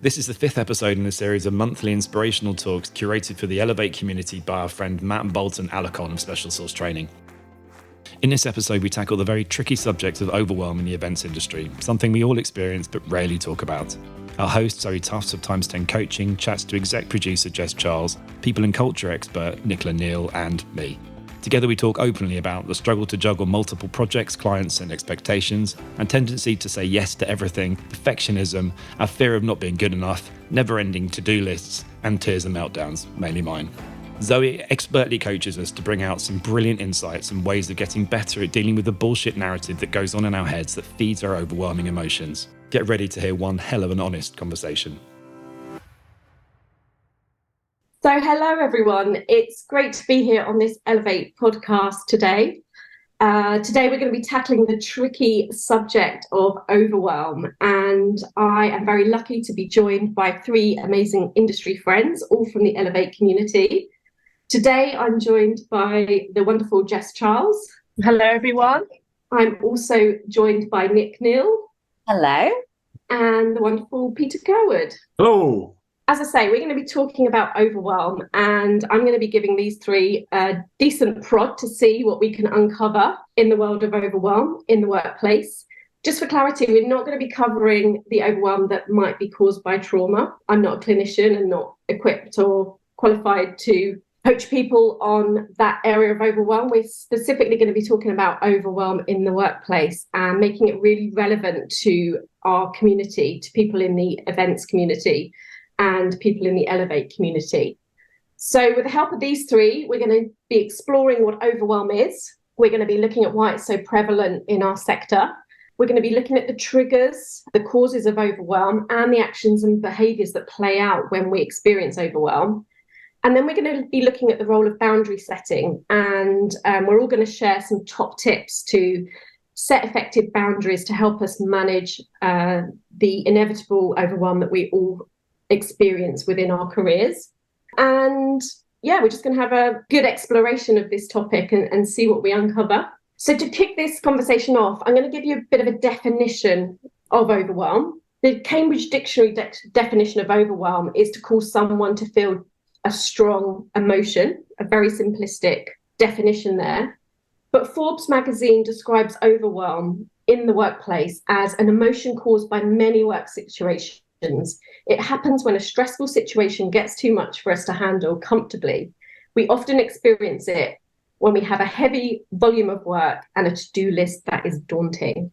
This is the 5th episode in a series of monthly inspirational talks curated for the Elevate community by our friend Matt Bolton-Alarcón of Special Source Training. In this episode, we tackle the very tricky subject of overwhelm in the events industry, something we all experience but rarely talk about. Our host, Zoe Tuffs of Times 10 Coaching, chats to exec producer Jess Charles, people and culture expert Nicola, Neal, and me. Together we talk openly about the struggle to juggle multiple projects, clients and expectations, and tendency to say yes to everything, perfectionism, our fear of not being good enough, never-ending to-do lists, and tears and meltdowns, mainly mine. Zoe expertly coaches us to bring out some brilliant insights and ways of getting better at dealing with the bullshit narrative that goes on in our heads that feeds our overwhelming emotions. Get ready to hear one hell of an honest conversation. So hello everyone, it's great to be here on this Elevate podcast today. Today we're going to be tackling the tricky subject of overwhelm, and I am very lucky to be joined by 3 amazing industry friends, all from the Elevate community. Today I'm joined by the wonderful Jess Charles. Hello everyone. I'm also joined by Neal. Hello. And the wonderful Peter Kerwood. Hello. As I say, we're going to be talking about overwhelm, and I'm going to be giving these 3 a decent prod to see what we can uncover in the world of overwhelm in the workplace. Just for clarity, we're not going to be covering the overwhelm that might be caused by trauma. I'm not a clinician and not equipped or qualified to coach people on that area of overwhelm. We're specifically going to be talking about overwhelm in the workplace and making it really relevant to our community, to people in the events community and people in the Elevate community. So with the help of these 3, we're going to be exploring what overwhelm is. We're going to be looking at why it's so prevalent in our sector. We're going to be looking at the triggers, the causes of overwhelm, and the actions and behaviours that play out when we experience overwhelm. And then we're going to be looking at the role of boundary setting, and we're all going to share some top tips to set effective boundaries to help us manage the inevitable overwhelm that we all experience within our careers. And yeah, we're just going to have a good exploration of this topic and see what we uncover. So to kick this conversation off, I'm going to give you a bit of a definition of overwhelm. The Cambridge Dictionary definition of overwhelm is to cause someone to feel a strong emotion, a very simplistic definition there. But Forbes magazine describes overwhelm in the workplace as an emotion caused by many work situations. It happens when a stressful situation gets too much for us to handle comfortably. We often experience it when we have a heavy volume of work and a to-do list that is daunting.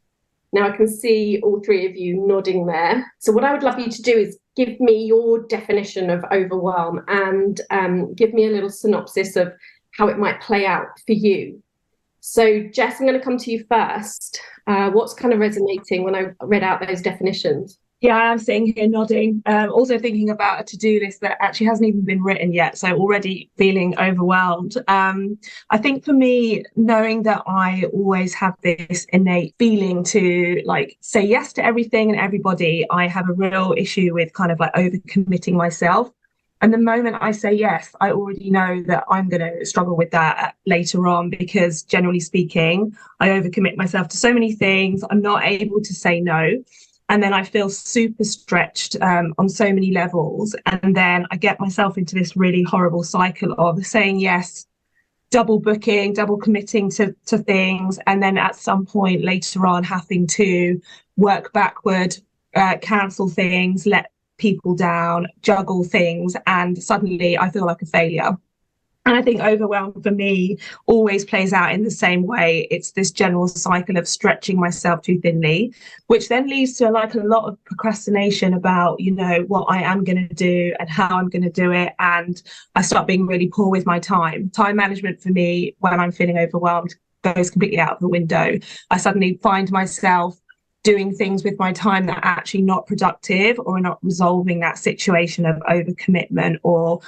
Now, I can see all 3 of you nodding there. So what I would love you to do is give me your definition of overwhelm and give me a little synopsis of how it might play out for you. So Jess, I'm going to come to you first. What's kind of resonating when I read out those definitions? Yeah, I am sitting here nodding, also thinking about a to-do list that actually hasn't even been written yet, so already feeling overwhelmed. I think for me, knowing that I always have this innate feeling to say yes to everything and everybody, I have a real issue with kind of overcommitting myself. And the moment I say yes, I already know that I'm going to struggle with that later on, because generally speaking, I overcommit myself to so many things. I'm not able to say no. And then I feel super stretched on so many levels. And then I get myself into this really horrible cycle of saying yes, double booking, double committing to things. And then at some point later on, having to work backward, cancel things, let people down, juggle things. And suddenly I feel like a failure. And I think overwhelm for me always plays out in the same way. It's this general cycle of stretching myself too thinly, which then leads to a lot of procrastination about, what I am going to do and how I'm going to do it. And I start being really poor with my time. Time management for me, when I'm feeling overwhelmed, goes completely out of the window. I suddenly find myself doing things with my time that are actually not productive or are not resolving that situation of overcommitment or,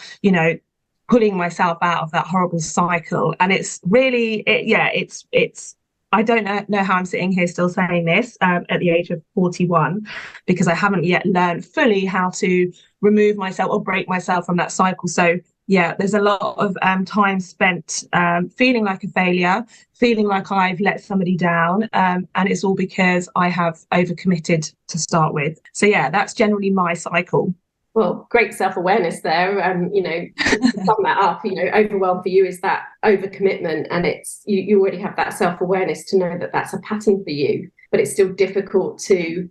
pulling myself out of that horrible cycle. And it's really, I don't know how I'm sitting here still saying this at the age of 41, because I haven't yet learned fully how to remove myself or break myself from that cycle. So yeah, there's a lot of time spent feeling like a failure, feeling like I've let somebody down, and it's all because I have overcommitted to start with. So yeah, that's generally my cycle. Well, great self-awareness there. To sum that up, overwhelm for you is that overcommitment, and it's you already have that self-awareness to know that that's a pattern for you, but it's still difficult to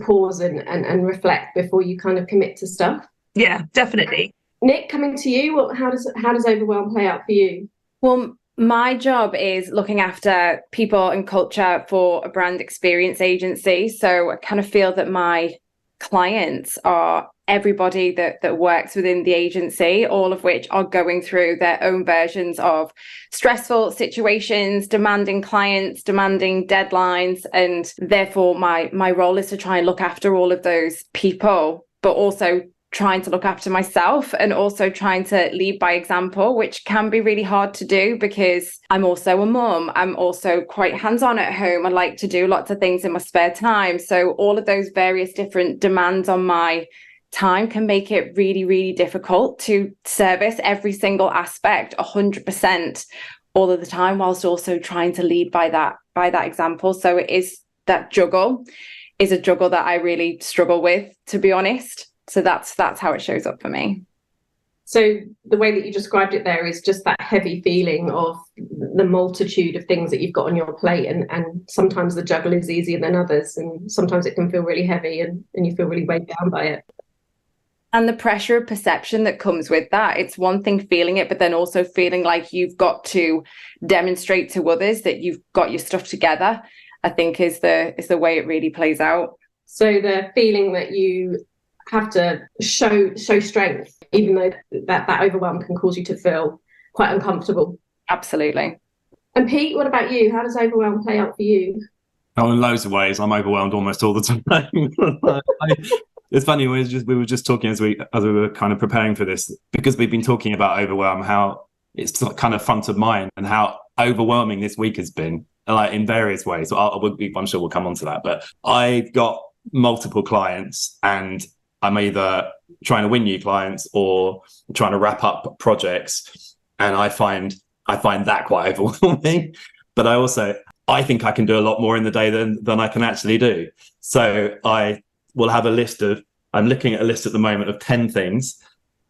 pause and reflect before you kind of commit to stuff. Yeah, definitely. Nick, coming to you, how does overwhelm play out for you? Well, my job is looking after people and culture for a brand experience agency. So I kind of feel that my clients are everybody that works within the agency, all of which are going through their own versions of stressful situations, demanding clients, demanding deadlines. And therefore, my role is to try and look after all of those people, but also trying to look after myself and also trying to lead by example, which can be really hard to do because I'm also a mum. I'm also quite hands-on at home. I like to do lots of things in my spare time. So all of those various different demands on my time can make it really, really difficult to service every single aspect 100% all of the time, whilst also trying to lead by that example. So it is that juggle is a juggle that I really struggle with, to be honest. So that's how it shows up for me. So the way that you described it there is just that heavy feeling of the multitude of things that you've got on your plate, and sometimes the juggle is easier than others, and sometimes it can feel really heavy and you feel really weighed down by it. And the pressure of perception that comes with that. It's one thing feeling it, but then also feeling like you've got to demonstrate to others that you've got your stuff together, I think is the way it really plays out. So the feeling that you have to show strength, even though that overwhelm can cause you to feel quite uncomfortable. Absolutely. And Pete, what about you? How does overwhelm play out for you? Oh, in loads of ways. I'm overwhelmed almost all the time. It's funny, we were just talking as we were kind of preparing for this, because we've been talking about overwhelm, how it's kind of front of mind and how overwhelming this week has been, like in various ways. So I'm sure we'll come on to that. But I got multiple clients, and I'm either trying to win new clients or trying to wrap up projects, and I find that quite overwhelming. But I think I can do a lot more in the day than I can actually do. So I will have I'm looking at a list at the moment of 10 things.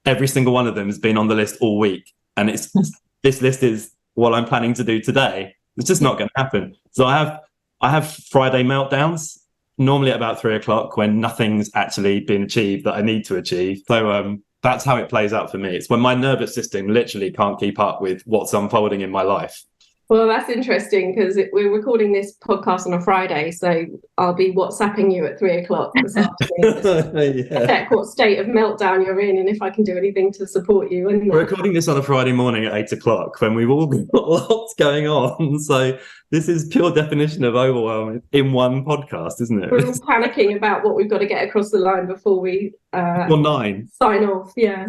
Every single one of them has been on the list all week, and this list is what I'm planning to do today. It's just not going to happen. So I have Friday meltdowns, normally at about 3:00, when nothing's actually been achieved that I need to achieve. So that's how it plays out for me. It's when my nervous system literally can't keep up with what's unfolding in my life. Well, that's interesting, because we're recording this podcast on a Friday, so I'll be WhatsApping you at 3:00 this afternoon. Yeah. Check what state of meltdown you're in and if I can do anything to support you. We're recording this on a Friday morning at 8:00 when we've all got lots going on. So this is pure definition of overwhelm in one podcast, isn't it? We're all panicking about what we've got to get across the line before we sign off. Yeah.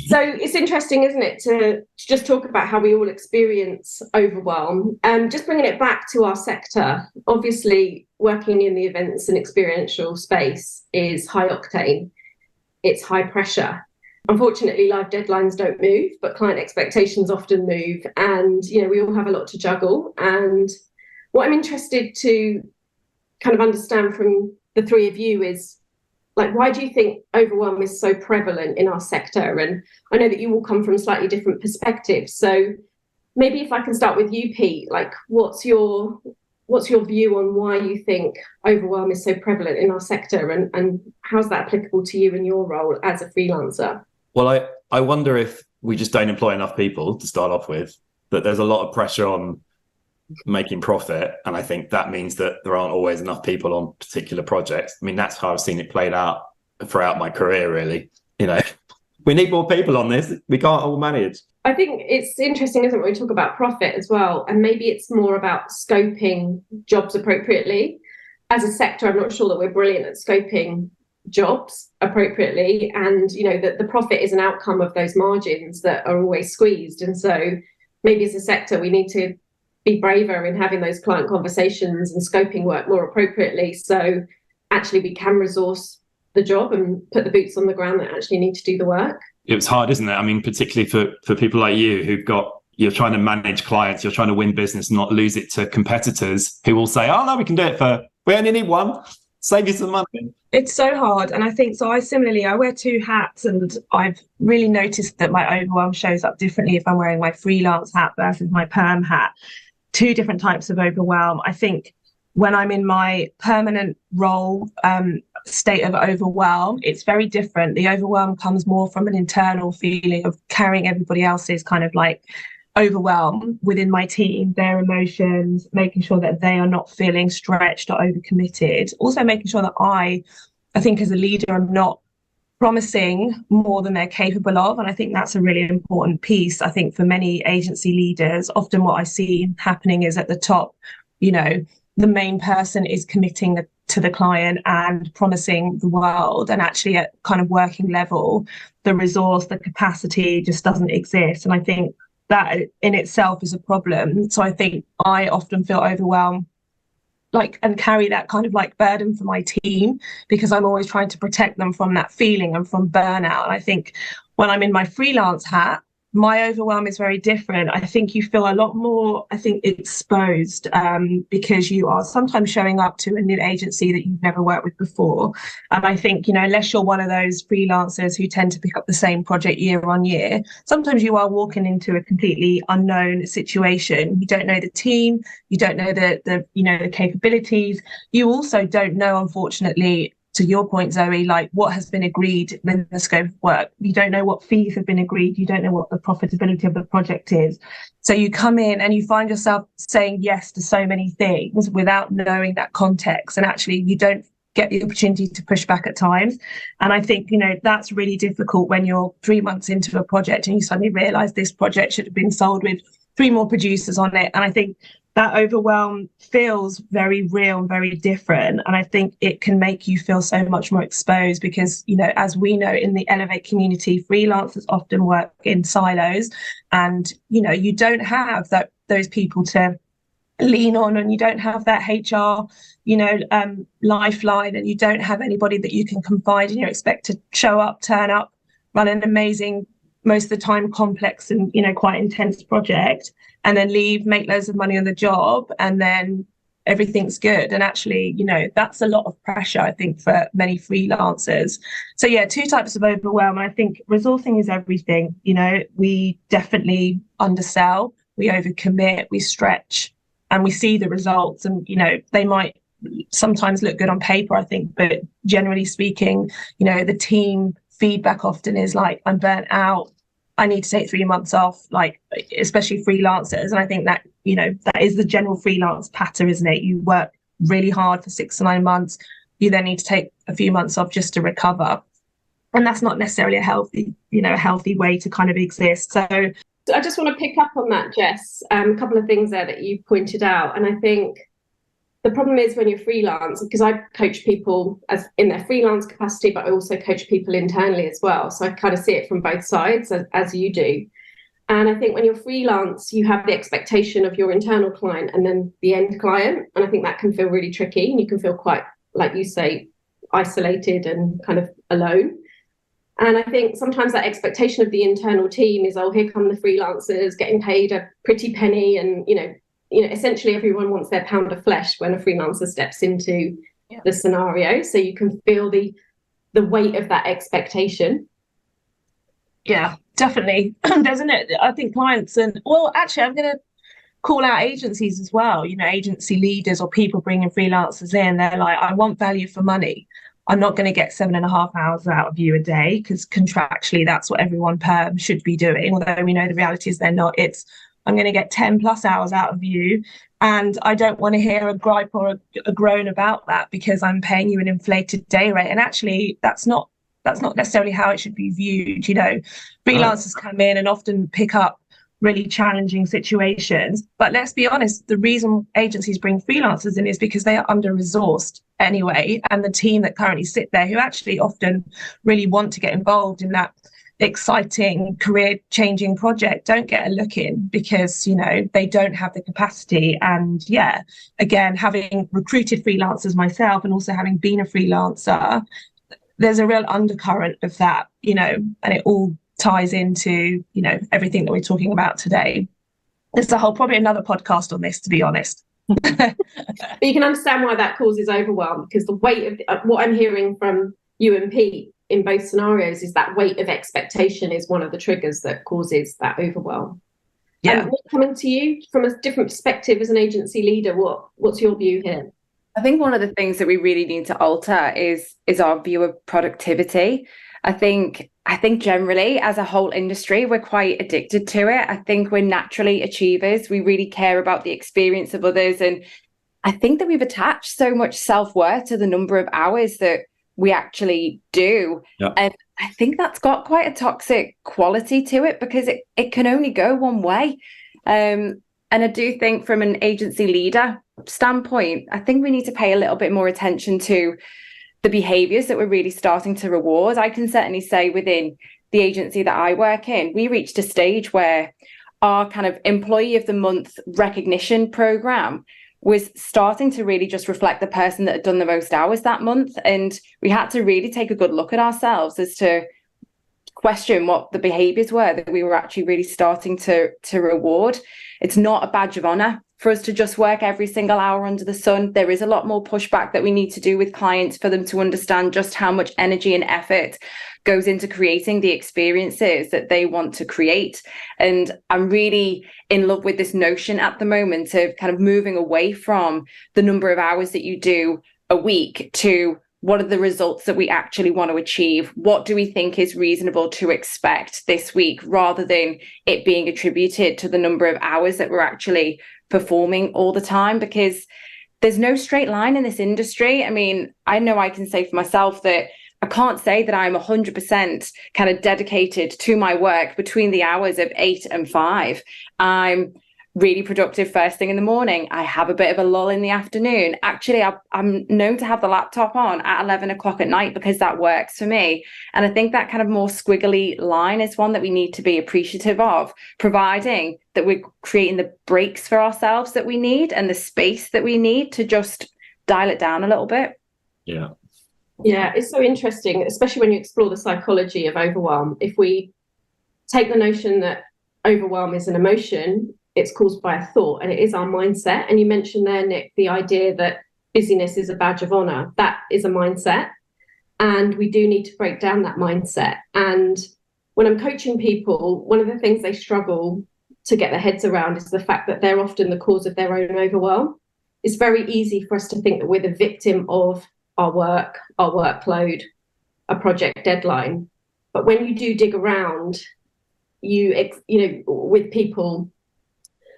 So it's interesting, isn't it, to just talk about how we all experience overwhelm. Just bringing it back to our sector, obviously working in the events and experiential space is high octane. It's high pressure. Unfortunately, live deadlines don't move, but client expectations often move. And, we all have a lot to juggle. And what I'm interested to kind of understand from the three of you is, why do you think overwhelm is so prevalent in our sector? And I know that you all come from slightly different perspectives. So maybe if I can start with you, Pete, what's your view on why you think overwhelm is so prevalent in our sector, and how's that applicable to you in your role as a freelancer? Well, I wonder if we just don't employ enough people to start off with, that there's a lot of pressure on making profit, and I think that means that there aren't always enough people on particular projects. I mean, that's how I've seen it played out throughout my career, really. We need more people on this. We can't all manage. I think it's interesting, isn't it, when we talk about profit as well, and maybe it's more about scoping jobs appropriately. As a sector, I'm not sure that we're brilliant at scoping jobs appropriately, and that the profit is an outcome of those margins that are always squeezed. And so maybe as a sector we need to be braver in having those client conversations and scoping work more appropriately, so actually we can resource the job and put the boots on the ground that actually need to do the work. it was hard, isn't it? I mean, particularly for people like you you're trying to manage clients, you're trying to win business, not lose it to competitors who will say, oh no, we can do it we only need one, save you some money. It's so hard. And I think, so I wear two hats, and I've really noticed that my overwhelm shows up differently if I'm wearing my freelance hat versus my perm hat. Two different types of overwhelm. I think when I'm in my permanent role, state of overwhelm, it's very different. The overwhelm comes more from an internal feeling of carrying everybody else's kind of like overwhelm within my team, their emotions, making sure that they are not feeling stretched or overcommitted. Also making sure that I think as a leader, I'm not promising more than they're capable of. And I think that's a really important piece. I think for many agency leaders, often what I see happening is at the top, you know, the main person is committing to the client and promising the world, and actually at kind of working level, the resource, the capacity just doesn't exist. And I think that in itself is a problem. So I think I often feel overwhelmed, like, and carry that kind of like burden for my team, because I'm always trying to protect them from that feeling and from burnout. And I think when I'm in my freelance hat, my overwhelm is very different. I think you feel a lot more, exposed, because you are sometimes showing up to a new agency that you've never worked with before. And I think, you know, unless you're one of those freelancers who tend to pick up the same project year on year, sometimes you are walking into a completely unknown situation. You don't know the team, you don't know the capabilities. You also don't know, unfortunately, to your point, Zoe, like what has been agreed in the scope of work. You don't know what fees have been agreed. You don't know what the profitability of the project is. So you come in and you find yourself saying yes to so many things without knowing that context. And actually, you don't get the opportunity to push back at times. And I think, you know, that's really difficult when you're 3 months into a project and you suddenly realize this project should have been sold with 3 more producers on it. And I think that overwhelm feels very real and very different. And I think it can make you feel so much more exposed because, you know, as we know in the Elevate community, freelancers often work in silos, and, you know, you don't have those people to lean on, and you don't have that HR, lifeline, and you don't have anybody that you can confide in. You're expected to show up, turn up, run an amazing, most of the time complex and, you know, quite intense project, and then leave, make loads of money on the job, and then everything's good. And actually, you know, that's a lot of pressure, I think, for many freelancers. So yeah, 2 types of overwhelm. And I think resourcing is everything. You know, we definitely undersell, we overcommit, we stretch, and we see the results. And, you know, they might sometimes look good on paper, I think, but generally speaking, you know, the team feedback often is like, I'm burnt out, I need to take 3 months off, like, especially freelancers. And I think that, you know, that is the general freelance pattern, isn't it? You work really hard for 6 to 9 months. You then need to take a few months off just to recover. And that's not necessarily a healthy way to kind of exist. So I just want to pick up on that, Jess. A couple of things there that you pointed out. And I think the problem is when you're freelance, because I coach people as in their freelance capacity, but I also coach people internally as well. So I kind of see it from both sides as you do. And I think when you're freelance, you have the expectation of your internal client and then the end client. And I think that can feel really tricky, and you can feel quite, like you say, isolated and kind of alone. And I think sometimes that expectation of the internal team is, oh, here come the freelancers getting paid a pretty penny, and, you know, essentially everyone wants their pound of flesh when a freelancer steps into the scenario. So you can feel the weight of that expectation. Yeah, definitely. Doesn't it? I think clients I'm going to call out agencies as well. You know, agency leaders or people bringing freelancers in, they're like, I want value for money. I'm not going to get 7.5 hours out of you a day, because contractually that's what everyone perm should be doing. Although we know the reality is they're not. It's, I'm going to get 10 plus hours out of you, and I don't want to hear a gripe or a groan about that, because I'm paying you an inflated day rate. And actually that's not necessarily how it should be viewed. You know, freelancers come in and often pick up really challenging situations. But let's be honest, the reason agencies bring freelancers in is because they are under-resourced anyway. And the team that currently sit there, who actually often really want to get involved in that exciting career-changing project, don't get a look in because, you know, they don't have the capacity. And yeah, again, having recruited freelancers myself and also having been a freelancer, there's a real undercurrent of that, you know, and it all ties into, you know, everything that we're talking about today. There's probably another podcast on this, to be honest. But you can understand why that causes overwhelm, because the weight of what I'm hearing from you and Pete in both scenarios is that weight of expectation is one of the triggers that causes that overwhelm. Yeah. Coming to you from a different perspective as an agency leader, what's your view here? I think one of the things that we really need to alter is our view of productivity. I think generally as a whole industry, we're quite addicted to it. I think we're naturally achievers. We really care about the experience of others. And I think that we've attached so much self-worth to the number of hours that we actually do. Yep. And I think that's got quite a toxic quality to it, because it can only go one way. And I do think from an agency leader standpoint, I think we need to pay a little bit more attention to the behaviors that we're really starting to reward. I can certainly say within the agency that I work in, we reached a stage where our kind of employee of the month recognition program was starting to really just reflect the person that had done the most hours that month. And we had to really take a good look at ourselves as to question what the behaviors were that we were actually really starting to reward. It's not a badge of honor for us to just work every single hour under the sun. There is a lot more pushback that we need to do with clients for them to understand just how much energy and effort goes into creating the experiences that they want to create. And I'm really in love with this notion at the moment of kind of moving away from the number of hours that you do a week to what are the results that we actually want to achieve? What do we think is reasonable to expect this week, rather than it being attributed to the number of hours that we're actually performing all the time? Because there's no straight line in this industry. I mean, I know I can say for myself that I can't say that I'm 100% kind of dedicated to my work between the hours of 8 and 5. I'm really productive first thing in the morning. I have a bit of a lull in the afternoon. Actually, I'm known to have the laptop on at 11 o'clock at night because that works for me. And I think that kind of more squiggly line is one that we need to be appreciative of, providing that we're creating the breaks for ourselves that we need and the space that we need to just dial it down a little bit. Yeah. Yeah, it's so interesting, especially when you explore the psychology of overwhelm. If we take the notion that overwhelm is an emotion, it's caused by a thought, and it is our mindset. And you mentioned there, Nick, the idea that busyness is a badge of honor. That is a mindset, and we do need to break down that mindset. And when I'm coaching people, one of the things they struggle to get their heads around is the fact that they're often the cause of their own overwhelm. It's very easy for us to think that we're the victim of our work, our workload, a project deadline. But when you do dig around, you know, with people,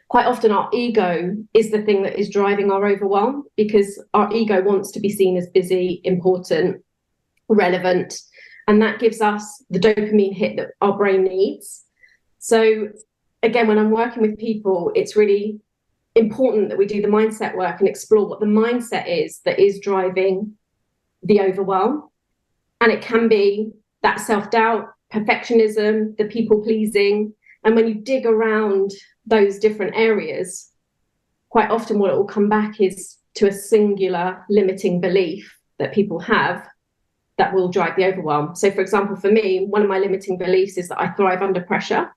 quite often our ego is the thing that is driving our overwhelm, because our ego wants to be seen as busy, important, relevant, and that gives us the dopamine hit that our brain needs. So again, when I'm working with people, it's really important that we do the mindset work and explore what the mindset is that is driving the overwhelm. And it can be that self-doubt, perfectionism, the people-pleasing. And when you dig around those different areas, quite often what it will come back is to a singular limiting belief that people have that will drive the overwhelm. So for example, for me, one of my limiting beliefs is that I thrive under pressure.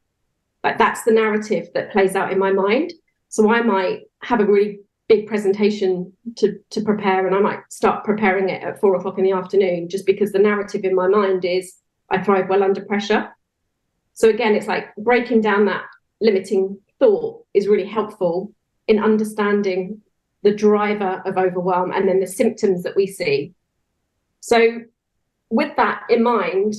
Like, that's the narrative that plays out in my mind. So I might have a really big presentation to prepare, and I might start preparing it at 4 o'clock in the afternoon, just because the narrative in my mind is I thrive well under pressure. So again, it's like breaking down that limiting thought is really helpful in understanding the driver of overwhelm and then the symptoms that we see. So with that in mind,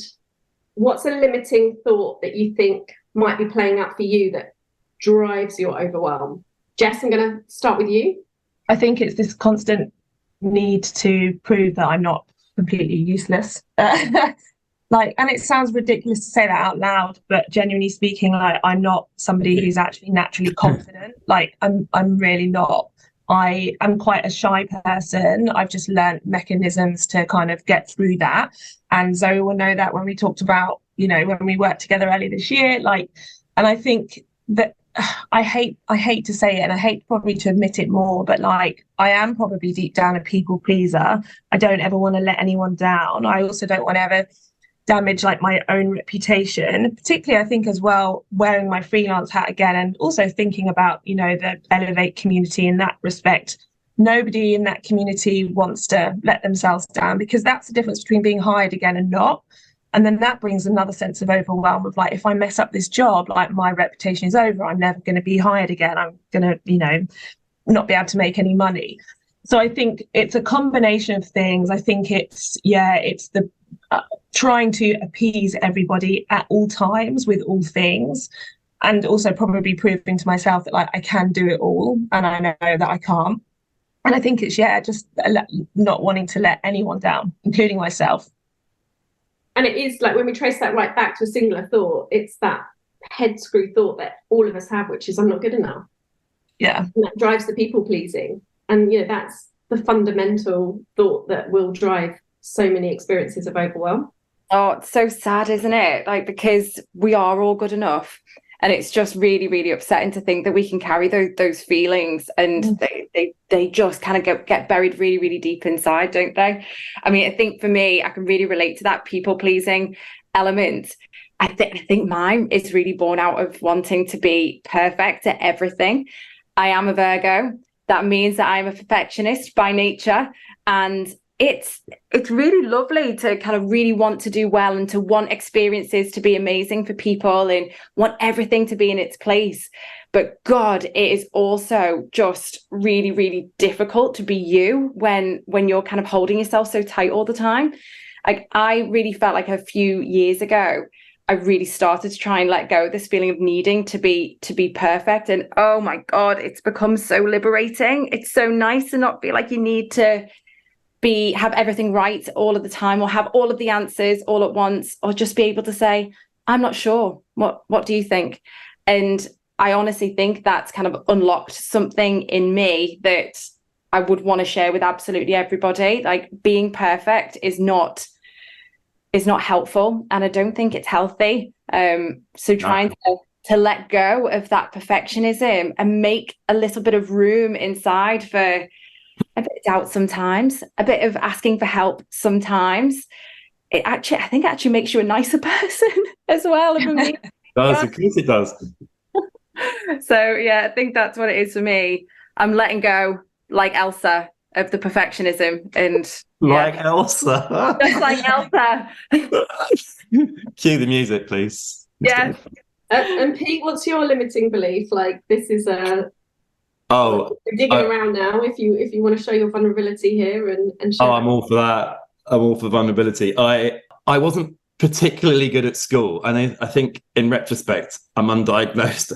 what's a limiting thought that you think might be playing out for you that drives your overwhelm? Jess, I'm going to start with you. I think it's this constant need to prove that I'm not completely useless. And it sounds ridiculous to say that out loud, but genuinely speaking, like, I'm not somebody who's actually naturally confident. Like, I'm really not. I am quite a shy person. I've just learned mechanisms to kind of get through that. And Zoe will know that when we talked about, you know, when we worked together earlier this year, like, and I think that I hate to say it, and I hate probably to admit it more, but like, I am probably deep down a people pleaser. I don't ever want to let anyone down. I also don't want to ever damage like my own reputation, particularly I think as well, wearing my freelance hat again, and also thinking about, the Elevate community in that respect. Nobody in that community wants to let themselves down, because that's the difference between being hired again and not. And then that brings another sense of overwhelm of like, if I mess up this job, like my reputation is over. I'm never going to be hired again. I'm going to, not be able to make any money. So I think it's a combination of things. I think it's the trying to appease everybody at all times with all things, and also probably proving to myself that like I can do it all, and I know that I can't. And I think it's just not wanting to let anyone down, including myself. And it is like, when we trace that right back to a singular thought, it's that head screw thought that all of us have, which is I'm not good enough. Yeah. And that drives the people pleasing. And, that's the fundamental thought that will drive so many experiences of overwhelm. Oh, it's so sad, isn't it? Like, because we are all good enough. And it's just really, really upsetting to think that we can carry those feelings, and they just kind of get buried really, really deep inside, don't they? I mean, I think for me, I can really relate to that people pleasing element. I think mine is really born out of wanting to be perfect at everything. I am a Virgo. That means that I'm a perfectionist by nature, and it's really lovely to kind of really want to do well, and to want experiences to be amazing for people, and want everything to be in its place. But God, it is also just really, really difficult to be you when you're kind of holding yourself so tight all the time. Like, I really felt like a few years ago, I really started to try and let go of this feeling of needing to be perfect. And oh my God, it's become so liberating. It's so nice to not feel like you need to have everything right all of the time, or have all of the answers all at once, or just be able to say, I'm not sure. What do you think? And I honestly think that's kind of unlocked something in me that I would want to share with absolutely everybody. Like, being perfect is not helpful, and I don't think it's healthy. So trying to let go of that perfectionism and make a little bit of room inside for a bit of doubt sometimes, a bit of asking for help sometimes. I think it actually makes you a nicer person as well. It does, of course it does. So yeah, I think that's what it is for me. I'm letting go, like Elsa, of the perfectionism, and like Elsa. Just like Elsa. Cue the music, please. Yeah. And Pete, what's your limiting belief? Like, this is we're digging around now. If you want to show your vulnerability here and share. I'm all for that. I'm all for vulnerability. I wasn't particularly good at school, and I think in retrospect I'm undiagnosed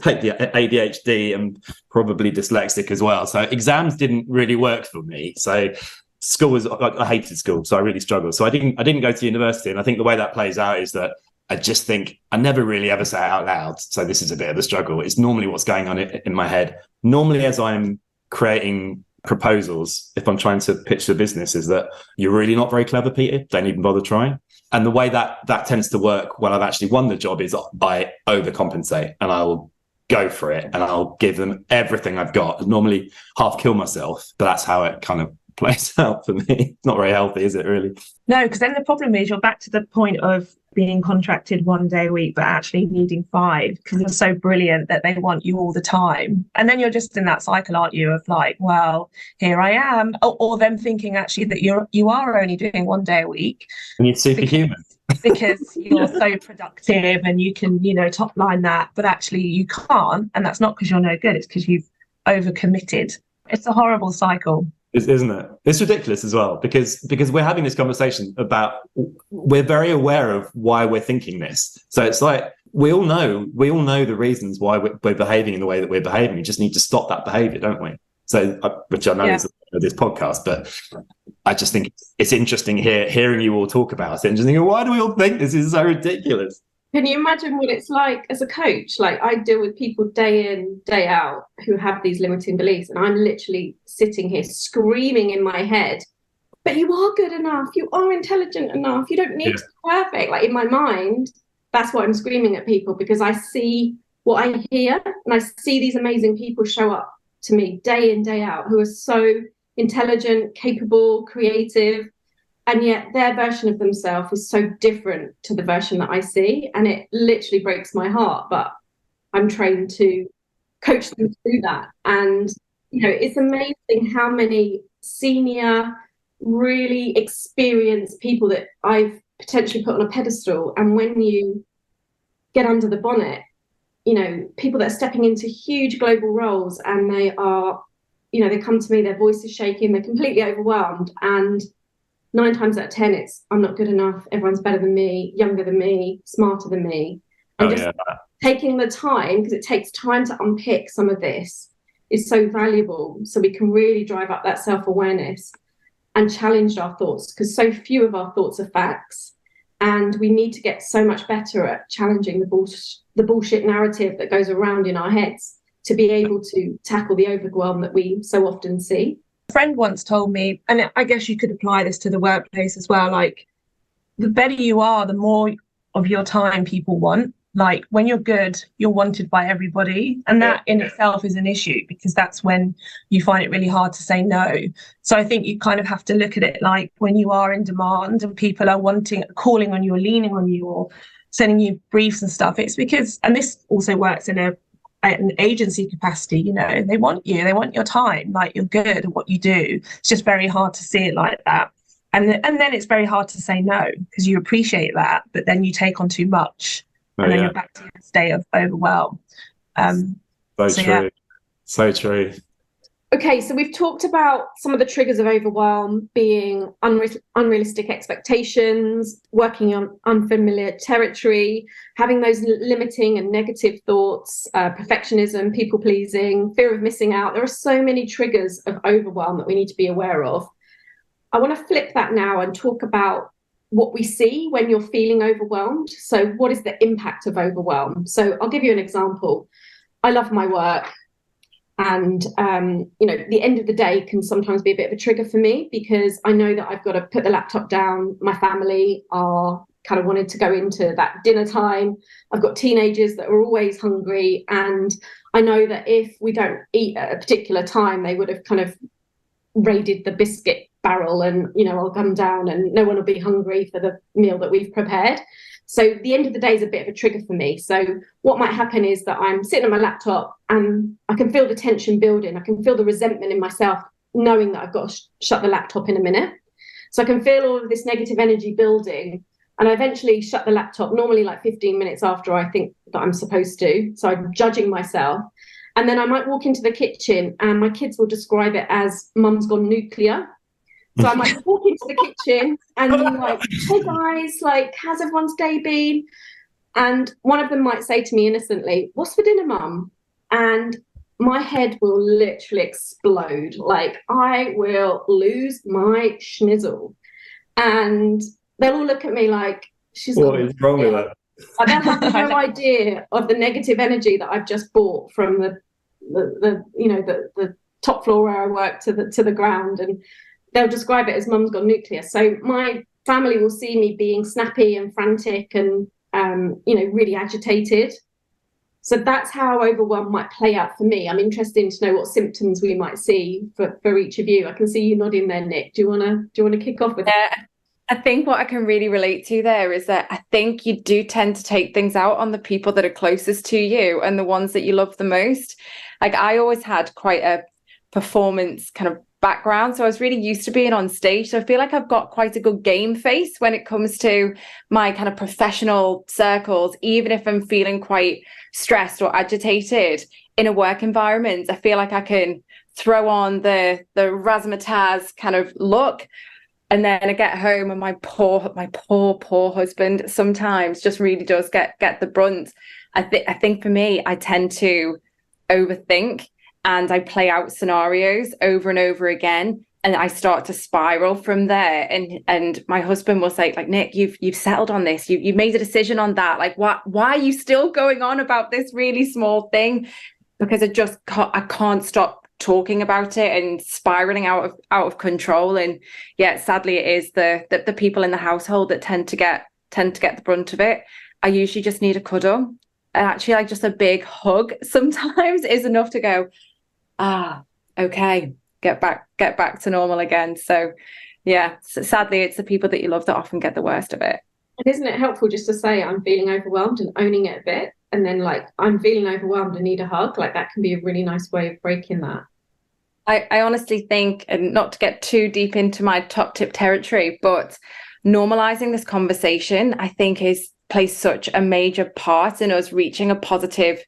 ADHD and probably dyslexic as well. So exams didn't really work for me. So school was, I hated school, so I really struggled. So I didn't go to university, and I think the way that plays out is that I just think I never really ever say it out loud. So this is a bit of a struggle. It's normally what's going on in my head. Normally, as I'm creating proposals, if I'm trying to pitch the business, is that you're really not very clever, Peter. Don't even bother trying. And the way that tends to work when I've actually won the job is I overcompensate, and I'll go for it, and I'll give them everything I've got. Normally half kill myself, but that's how it kind of plays out for me. It's not very healthy, is it, really? No, because then the problem is you're back to the point of being contracted 1 day a week, but actually needing 5, because it's so brilliant that they want you all the time. And then you're just in that cycle, aren't you, of like, well, here I am. Or them thinking actually that you are only doing 1 day a week. And you're superhuman. Because you're so productive and you can, top line that, but actually you can't. And that's not because you're no good, it's because you've overcommitted. It's a horrible cycle. Isn't it? It's ridiculous as well, because we're having this conversation about, we're very aware of why we're thinking this. So it's like, we all know the reasons why we're behaving in the way that we're behaving. We just need to stop that behavior, don't we? So, which I know is this podcast, but I just think it's interesting hearing you all talk about it and just thinking, why do we all think this is so ridiculous? Can you imagine what it's like as a coach? Like, I deal with people day in, day out who have these limiting beliefs, and I'm literally sitting here screaming in my head, but you are good enough, you are intelligent enough, you don't need to be perfect. Like, in my mind, that's what I'm screaming at people, because I see what I hear, and I see these amazing people show up to me day in, day out, who are so intelligent, capable, creative, and yet their version of themselves is so different to the version that I see, and it literally breaks my heart, but I'm trained to coach them through that. And it's amazing how many senior, really experienced people that I've potentially put on a pedestal, and when you get under the bonnet, people that are stepping into huge global roles, and they are, they come to me, their voice is shaking, they're completely overwhelmed, and 9 times out of 10 it's, I'm not good enough, everyone's better than me, younger than me, smarter than me. And taking the time, because it takes time to unpick some of this, is so valuable, so we can really drive up that self-awareness and challenge our thoughts, because so few of our thoughts are facts, and we need to get so much better at challenging the bullshit narrative that goes around in our heads to be able to tackle the overwhelm that we so often see. A friend once told me, and I guess you could apply this to the workplace as well, like, the better you are, the more of your time people want. Like, when you're good, you're wanted by everybody. And that in itself is an issue, because that's when you find it really hard to say no. So I think you kind of have to look at it like, when you are in demand and people are calling on you or leaning on you or sending you briefs and stuff, it's because, and this also works in an agency capacity, they want you, they want your time, like, you're good at what you do. It's just very hard to see it like that. And then it's very hard to say no, because you appreciate that, but then you take on too much. And then you're back to a state of overwhelm. So true. Okay, so we've talked about some of the triggers of overwhelm being unrealistic expectations, working on unfamiliar territory, having those limiting and negative thoughts, perfectionism, people pleasing, fear of missing out. There are so many triggers of overwhelm that we need to be aware of. I want to flip that now and talk about what we see when you're feeling overwhelmed. So what is the impact of overwhelm? So I'll give you an example. I love my work, and the end of the day can sometimes be a bit of a trigger for me, because I know that I've got to put the laptop down. My family are kind of wanted to go into that dinner time. I've got teenagers that are always hungry, and I know that if we don't eat at a particular time, they would have kind of raided the biscuit barrel, and I'll come down and no one will be hungry for the meal that we've prepared. So the end of the day is a bit of a trigger for me. So what might happen is that I'm sitting on my laptop and I can feel the tension building. I can feel the resentment in myself, knowing that I've got to shut the laptop in a minute. So I can feel all of this negative energy building, and I eventually shut the laptop, normally like 15 minutes after I think that I'm supposed to. So I'm judging myself. And then I might walk into the kitchen, and my kids will describe it as mum's gone nuclear. So I might walk into the kitchen and be like, hey guys, like, how's everyone's day been? And one of them might say to me innocently, what's for dinner, mum? And my head will literally explode. Like, I will lose my schnizzle. And they'll all look at me like, what is wrong with that? I don't have no idea of the negative energy that I've just brought from the top floor where I work to the ground, and they'll describe it as mum's gone nuclear. So my family will see me being snappy and frantic and really agitated. So that's how overwhelm might play out for me. I'm interested to know what symptoms we might see for each of you. I can see you nodding there, Nick. Do you want to kick off with that? I think what I can really relate to there is that I think you do tend to take things out on the people that are closest to you and the ones that you love the most. Like, I always had quite a performance kind of background, so I was really used to being on stage. So I feel like I've got quite a good game face when it comes to my kind of professional circles, even if I'm feeling quite stressed or agitated in a work environment. I feel like I can throw on the razzmatazz kind of look. And then I get home and my poor husband sometimes just really does get the brunt. I think for me, I tend to overthink and I play out scenarios over and over again, and I start to spiral from there. And my husband will say, like, Nick, you've settled on this. You've made a decision on that. Like, why are you still going on about this really small thing? Because I can't stop talking about it and spiraling out of control. And yeah, sadly it is the people in the household that tend to get the brunt of it. I usually just need a cuddle, and actually like just a big hug sometimes is enough to go, okay, get back to normal again. So Yeah. So sadly, it's the people that you love that often get the worst of it. And isn't it helpful just to say I'm feeling overwhelmed and owning it a bit? And then like, I'm feeling overwhelmed and need a hug. Like that can be a really nice way of breaking that. I honestly think, and not to get too deep into my top tip territory, but normalizing this conversation, I think plays such a major part in us reaching a positive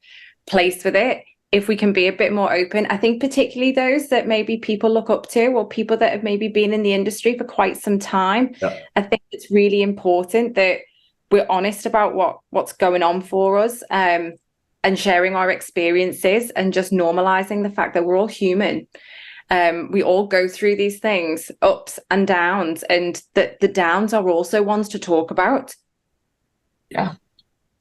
place with it. If we can be a bit more open, I think particularly those that maybe people look up to or people that have maybe been in the industry for quite some time, I think it's really important that we're honest about what's going on for us, and sharing our experiences and just normalizing the fact that we're all human. We all go through these things, ups and downs, and that the downs are also ones to talk about. Yeah.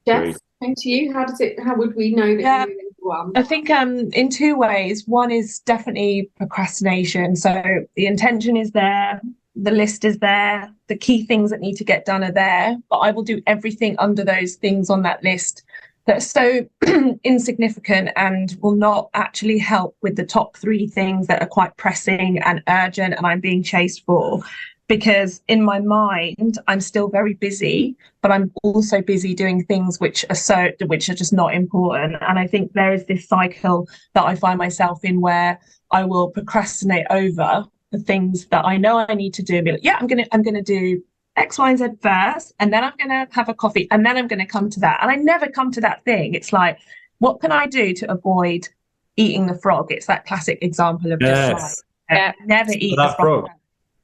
Jess, thank you. How would we know that you're overwhelmed? I think in two ways. One is definitely procrastination. So the intention is there, the list is there, the key things that need to get done are there, but I will do everything under those things on that list that are so insignificant and will not actually help with the top three things that are quite pressing and urgent and I'm being chased for. Because in my mind, I'm still very busy, but I'm also busy doing things which are just not important. And I think there is this cycle that I find myself in where I will procrastinate over the things that I know I need to do. And be like, yeah, I'm gonna do X, Y, and Z first, and then I'm gonna have a coffee, and then I'm gonna come to that. And I never come to that thing. It's like, what can I do to avoid eating the frog? It's that classic example of just like never eat the frog.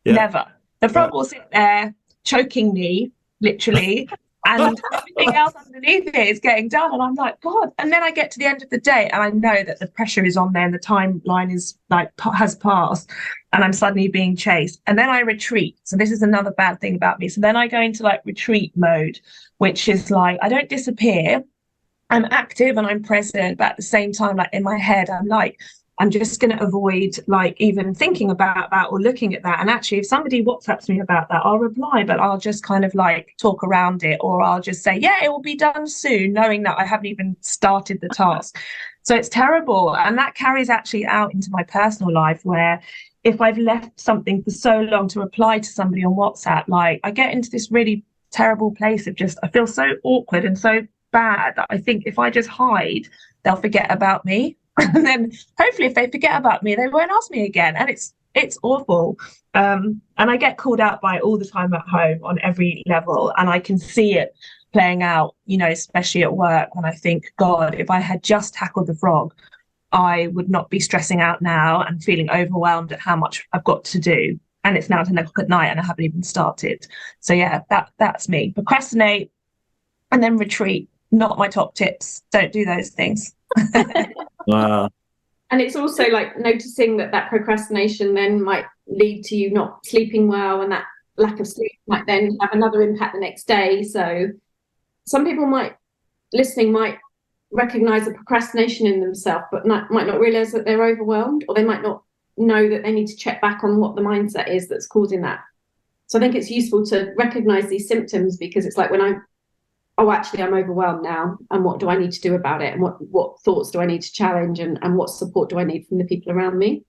Yeah. Never. The frog will sit there choking me, literally, and everything else underneath it is getting done. And I'm like, God. And then I get to the end of the day and I know that the pressure is on there and the timeline is like has passed and I'm suddenly being chased. And then I retreat. So this is another bad thing about me. So then I go into like retreat mode, which is like, I don't disappear. I'm active and I'm present, but at the same time, like in my head, I'm just going to avoid like even thinking about that or looking at that. And actually, if somebody WhatsApps me about that, I'll reply, but I'll just kind of like talk around it, or I'll just say, yeah, it will be done soon, knowing that I haven't even started the task. So it's terrible. And that carries actually out into my personal life, where if I've left something for so long to reply to somebody on WhatsApp, like I get into this really terrible place of just, I feel so awkward and so bad that I think if I just hide, they'll forget about me. And then hopefully if they forget about me, they won't ask me again. And it's awful. And I get called out by it all the time at home on every level. And I can see it playing out, you know, especially at work, when I think, God, if I had just tackled the frog, I would not be stressing out now and feeling overwhelmed at how much I've got to do. And it's now 10 o'clock at night and I haven't even started. So yeah, that's me. Procrastinate and then retreat. Not my top tips. Don't do those things. Wow. And it's also like noticing that procrastination then might lead to you not sleeping well, and that lack of sleep might then have another impact the next day. So some people might recognize the procrastination in themselves, but might not realize that they're overwhelmed, or they might not know that they need to check back on what the mindset is that's causing that. So I think it's useful to recognize these symptoms, because it's like when I'm overwhelmed now, and what do I need to do about it, and what thoughts do I need to challenge, and what support do I need from the people around me.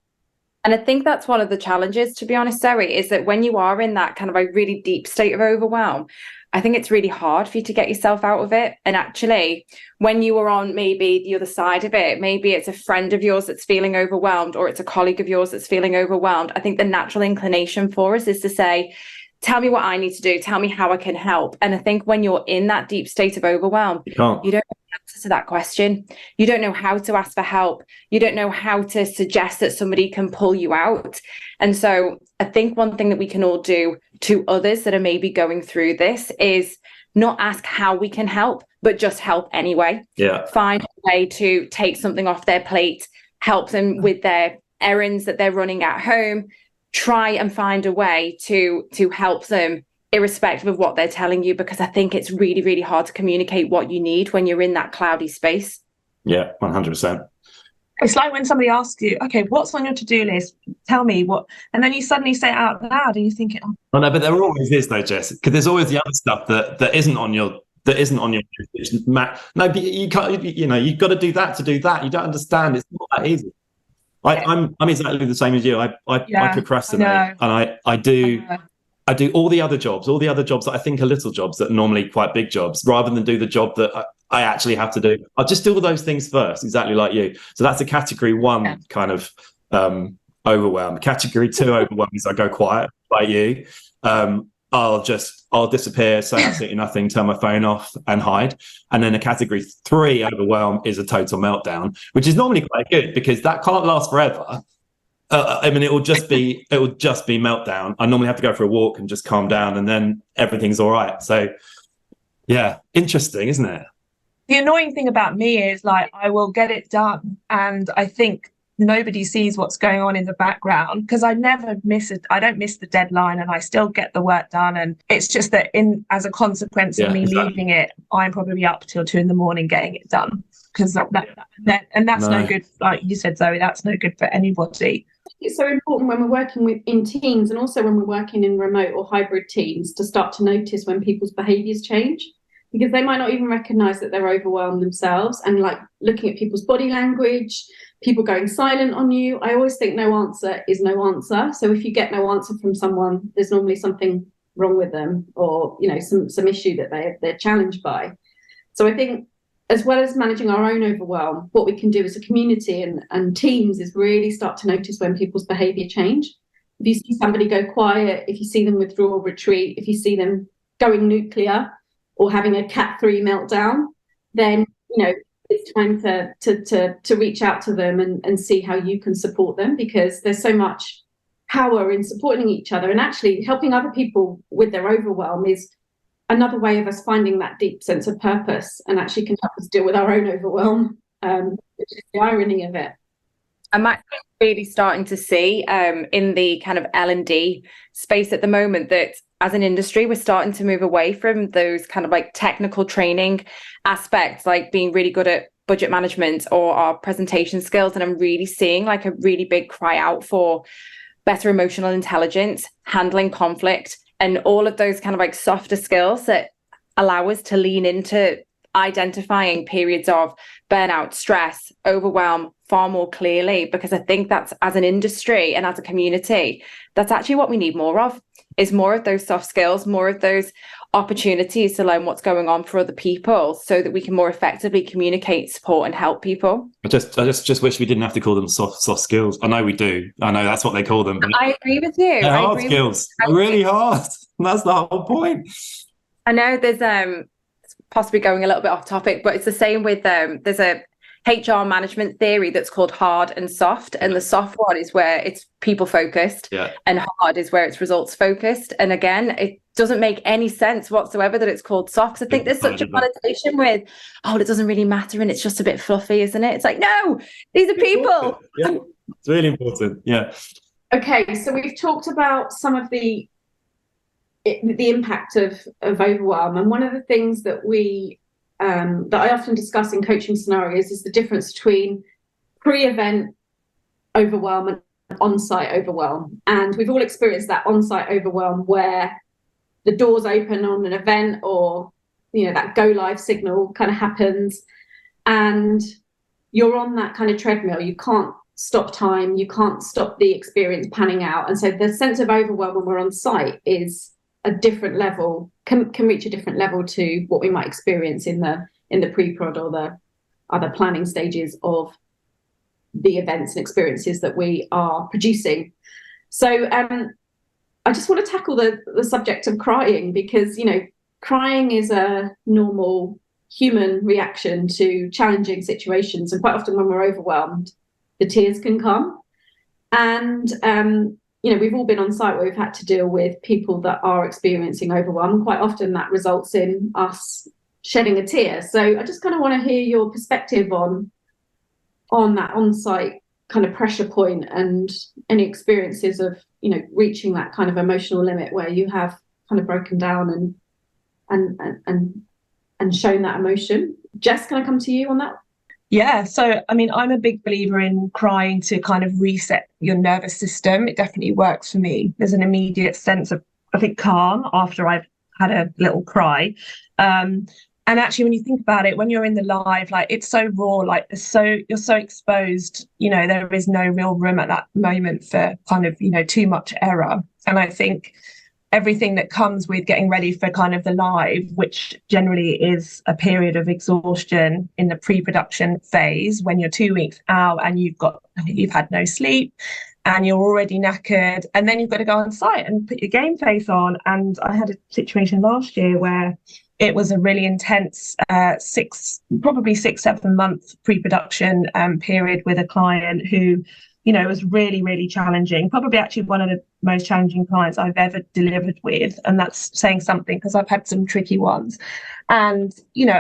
And I think that's one of the challenges, to be honest, Zoe, is that when you are in that kind of a really deep state of overwhelm, I think it's really hard for you to get yourself out of it. And actually, when you are on maybe the other side of it, maybe it's a friend of yours that's feeling overwhelmed, or it's a colleague of yours that's feeling overwhelmed, I think the natural inclination for us is to say, tell me what I need to do. Tell me how I can help. And I think when you're in that deep state of overwhelm, you don't know the answer to that question. You don't know how to ask for help. You don't know how to suggest that somebody can pull you out. And so I think one thing that we can all do to others that are maybe going through this is not ask how we can help, but just help anyway. Yeah. Find a way to take something off their plate, help them with their errands that they're running at home. Try and find a way to help them irrespective of what they're telling you, because I think it's really, really hard to communicate what you need when you're in that cloudy space. Yeah, 100%. It's like when somebody asks you, okay, what's on your to-do list? Tell me what, and then you suddenly say it out loud and you think, oh no, but there always is though, Jess, because there's always the other stuff that isn't on your list. No, but you can't, you know, you've got to do that to do that. You don't understand. It's not that easy. I'm exactly the same as you. I procrastinate, and I do all the other jobs that I think are little jobs that are normally quite big jobs, rather than do the job that I actually have to do. I'll just do all those things first, exactly like you. So that's a category 1 kind of overwhelm. Category 2 overwhelm is I go quiet, like you. I'll disappear, say absolutely nothing, turn my phone off and hide. And then a category 3 overwhelm is a total meltdown, which is normally quite good because that can't last forever. I mean, it will just be meltdown. I normally have to go for a walk and just calm down, and then everything's all right. So yeah, interesting, isn't it? The annoying thing about me is, like, I will get it done, and I think nobody sees what's going on in the background, because I don't miss the deadline, and I still get the work done. And it's just that as a consequence of me leaving it, I'm probably up till 2 a.m. getting it done, because that's no good. Like you said, Zoe, that's no good for anybody. It's so important when we're working in teams, and also when we're working in remote or hybrid teams, to start to notice when people's behaviours change, because they might not even recognise that they're overwhelmed themselves. And like looking at people's body language, people going silent on you. I always think no answer is no answer. So if you get no answer from someone, there's normally something wrong with them, or some issue that they're challenged by. So I think, as well as managing our own overwhelm, what we can do as a community and teams is really start to notice when people's behaviour change. If you see somebody go quiet, if you see them withdraw or retreat, if you see them going nuclear or having a Cat 3 meltdown, then it's time to reach out to them and see how you can support them, because there's so much power in supporting each other, and actually helping other people with their overwhelm is another way of us finding that deep sense of purpose, and actually can help us deal with our own overwhelm, which is the irony of it. I'm actually really starting to see in the kind of L&D space at the moment that as an industry, we're starting to move away from those kind of like technical training aspects, like being really good at budget management or our presentation skills. And I'm really seeing like a really big cry out for better emotional intelligence, handling conflict, and all of those kind of like softer skills that allow us to lean into identifying periods of burnout, stress, overwhelm far more clearly, because I think that's, as an industry and as a community, that's actually what we need more of, is more of those soft skills, more of those opportunities to learn what's going on for other people, so that we can more effectively communicate, support and help people. I just wish we didn't have to call them soft skills. I know we do. I know that's what they call them. But I agree with you. They're hard skills. They're really hard. That's the whole point. I know there's possibly going a little bit off topic, but it's the same with there's a HR management theory that's called hard and soft, and the soft one is where it's people focused, and hard is where it's results focused. And again, it doesn't make any sense whatsoever that it's called soft. I think there's such a connotation with, it doesn't really matter and it's just a bit fluffy, isn't it? It's like, no, these are people. Yeah, it's really important. Yeah. Okay, so we've talked about some of the impact of overwhelm, and one of the things that that I often discuss in coaching scenarios is the difference between pre-event overwhelm and on-site overwhelm. And we've all experienced that on-site overwhelm where the doors open on an event, or that go live signal kind of happens, and you're on that kind of treadmill. You can't stop time, you can't stop the experience panning out. And so the sense of overwhelm when we're on site is a different level, can reach a different level to what we might experience in the pre-prod or the other planning stages of the events and experiences that we are producing. So I just want to tackle the subject of crying, because crying is a normal human reaction to challenging situations, and quite often when we're overwhelmed, the tears can come. And we've all been on site where we've had to deal with people that are experiencing overwhelm. Quite often that results in us shedding a tear. So I just kind of want to hear your perspective on that on-site kind of pressure point, and any experiences of, reaching that kind of emotional limit where you have kind of broken down and shown that emotion. Jess, can I come to you on that? Yeah, so I mean, I'm a big believer in crying to kind of reset your nervous system. It definitely works for me. There's an immediate sense of, I think, calm after I've had a little cry. And actually, when you think about it, when you're in the live, like it's so raw, like you're so exposed, there is no real room at that moment for kind of, too much error. And I think everything that comes with getting ready for kind of the live, which generally is a period of exhaustion in the pre-production phase, when you're 2 weeks out and you've had no sleep and you're already knackered, and then you've got to go on site and put your game face on. And I had a situation last year where it was a really intense 6-7 month pre-production period with a client who, it was really, really challenging. Probably actually one of the most challenging clients I've ever delivered with. And that's saying something, because I've had some tricky ones. And,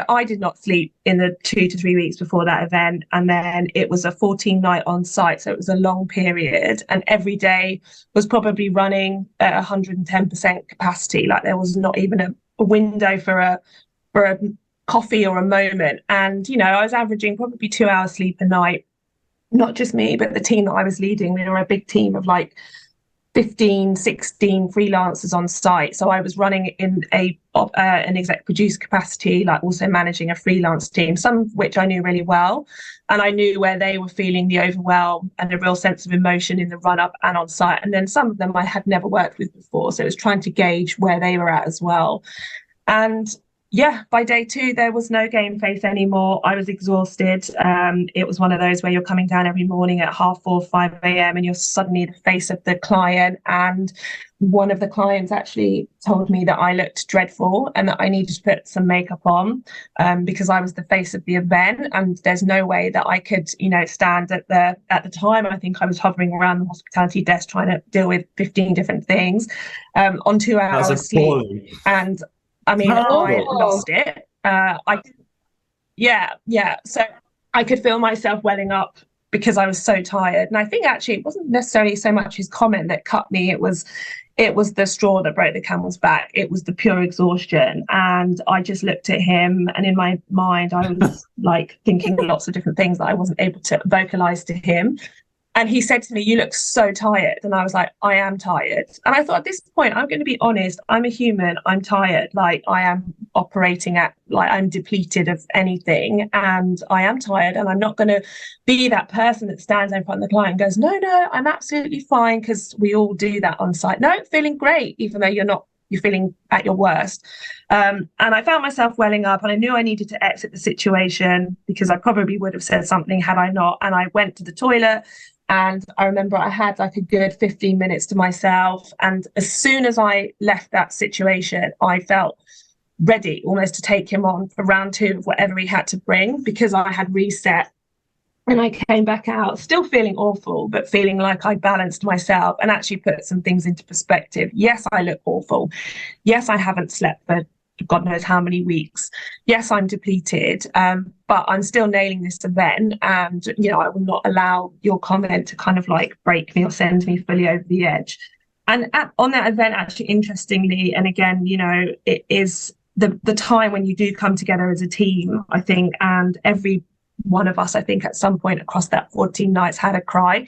I did not sleep in the 2 to 3 weeks before that event. And then it was a 14-night on site. So it was a long period. And every day was probably running at 110% capacity. Like there was not even a window for a coffee or a moment. And, I was averaging probably 2 hours sleep a night. Not just me, but the team that I was leading. We were a big team of like 15, 16 freelancers on site. So I was running in an exec producer capacity, like also managing a freelance team, some of which I knew really well. And I knew where they were feeling the overwhelm and a real sense of emotion in the run up and on site. And then some of them I had never worked with before. So it was trying to gauge where they were at as well. And by day 2, there was no game face anymore. I was exhausted. It was one of those where you're coming down every morning at 4:30, 5 a.m. and you're suddenly the face of the client. And one of the clients actually told me that I looked dreadful and that I needed to put some makeup on because I was the face of the event. And there's no way that I could, stand at the time. I think I was hovering around the hospitality desk trying to deal with 15 different things on 2 hours sleep. And I mean, I lost it. So I could feel myself welling up because I was so tired. And I think actually it wasn't necessarily so much his comment that cut me. It was the straw that broke the camel's back. It was the pure exhaustion. And I just looked at him, and in my mind, I was like thinking lots of different things that I wasn't able to vocalize to him. And he said to me, "You look so tired." And I was like, "I am tired." And I thought, at this point, I'm going to be honest. I'm a human. I'm tired. Like I am operating at, like I'm depleted of anything, and I am tired. And I'm not going to be that person that stands in front of the client and goes, no, I'm absolutely fine, because we all do that on site. No, feeling great, even though you're feeling at your worst. And I found myself welling up, and I knew I needed to exit the situation, because I probably would have said something had I not. And I went to the toilet. And I remember I had like a good 15 minutes to myself. And as soon as I left that situation, I felt ready almost to take him on for round 2 of whatever he had to bring, because I had reset. And I came back out still feeling awful, but feeling like I balanced myself and actually put some things into perspective. Yes, I look awful. Yes, I haven't slept for God knows how many weeks. Yes, I'm depleted, but I'm still nailing this event. And, I will not allow your comment to kind of like break me or send me fully over the edge. And on that event, actually, interestingly, and again, it is the time when you do come together as a team, I think, and every one of us, I think, at some point across that 14 nights had a cry,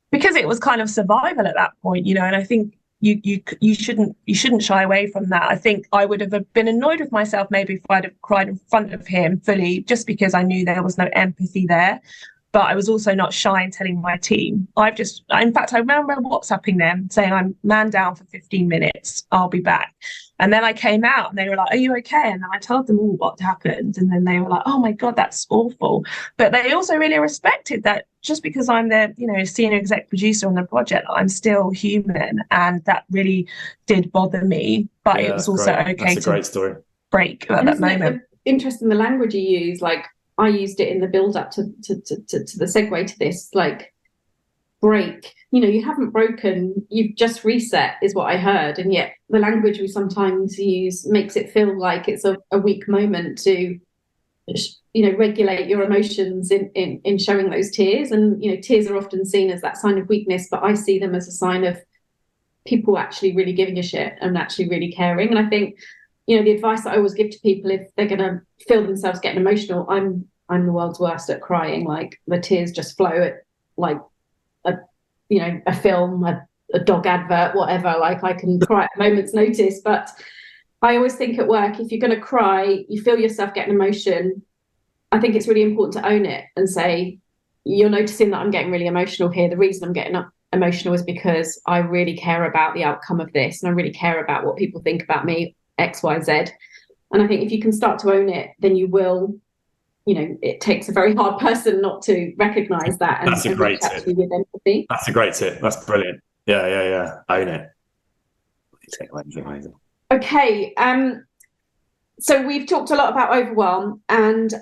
because it was kind of survival at that point, and I think you shouldn't shy away from that. I think I would have been annoyed with myself maybe if I'd have cried in front of him fully, just because I knew there was no empathy there. But I was also not shy in telling my team. In fact, I remember WhatsApping them saying, "I'm man down for 15 minutes. I'll be back." And then I came out and they were like, "Are you okay?" And then I told them all what happened. And then they were like, "Oh my God, that's awful." But they also really respected that just because I'm the, senior exec producer on the project, I'm still human. And that really did bother me. But it was also okay. That's a great story. Break at that moment. Interesting the language you use. Like I used it in the build up to the segue to this, like break. You haven't broken, you've just reset, is what I heard. And yet the language we sometimes use makes it feel like it's a weak moment to, regulate your emotions in showing those tears. And, tears are often seen as that sign of weakness, but I see them as a sign of people actually really giving a shit and actually really caring. And I think, the advice that I always give to people, if they're going to feel themselves getting emotional, I'm the world's worst at crying. Like the tears just flow at like a film, a dog advert, whatever. Like I can cry at a moment's notice, but I always think at work, if you're going to cry, you feel yourself getting emotion, I think it's really important to own it and say, you're noticing that I'm getting really emotional here. The reason I'm getting emotional is because I really care about the outcome of this, and I really care about what people think about me, X, Y, Z. And I think if you can start to own it, then you will, it takes a very hard person not to recognise that. And that's a great tip. With empathy. That's a great tip. That's brilliant. Yeah. Own it. Amazing. Okay. So we've talked a lot about overwhelm, and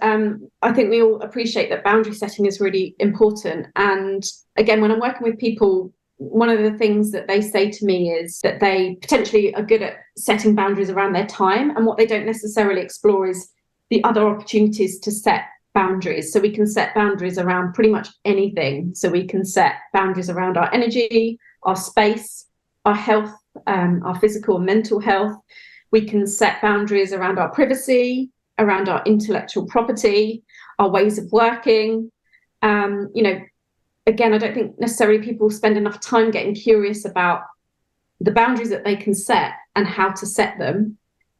I think we all appreciate that boundary setting is really important. And again, when I'm working with people, one of the things that they say to me is that they potentially are good at setting boundaries around their time, and what they don't necessarily explore is the other opportunities to set boundaries. So we can set boundaries around pretty much anything. So we can set boundaries around our energy, our space, our health, our physical and mental health. We can set boundaries around our privacy, around our intellectual property, our ways of working. Again, I don't think necessarily people spend enough time getting curious about the boundaries that they can set and how to set them.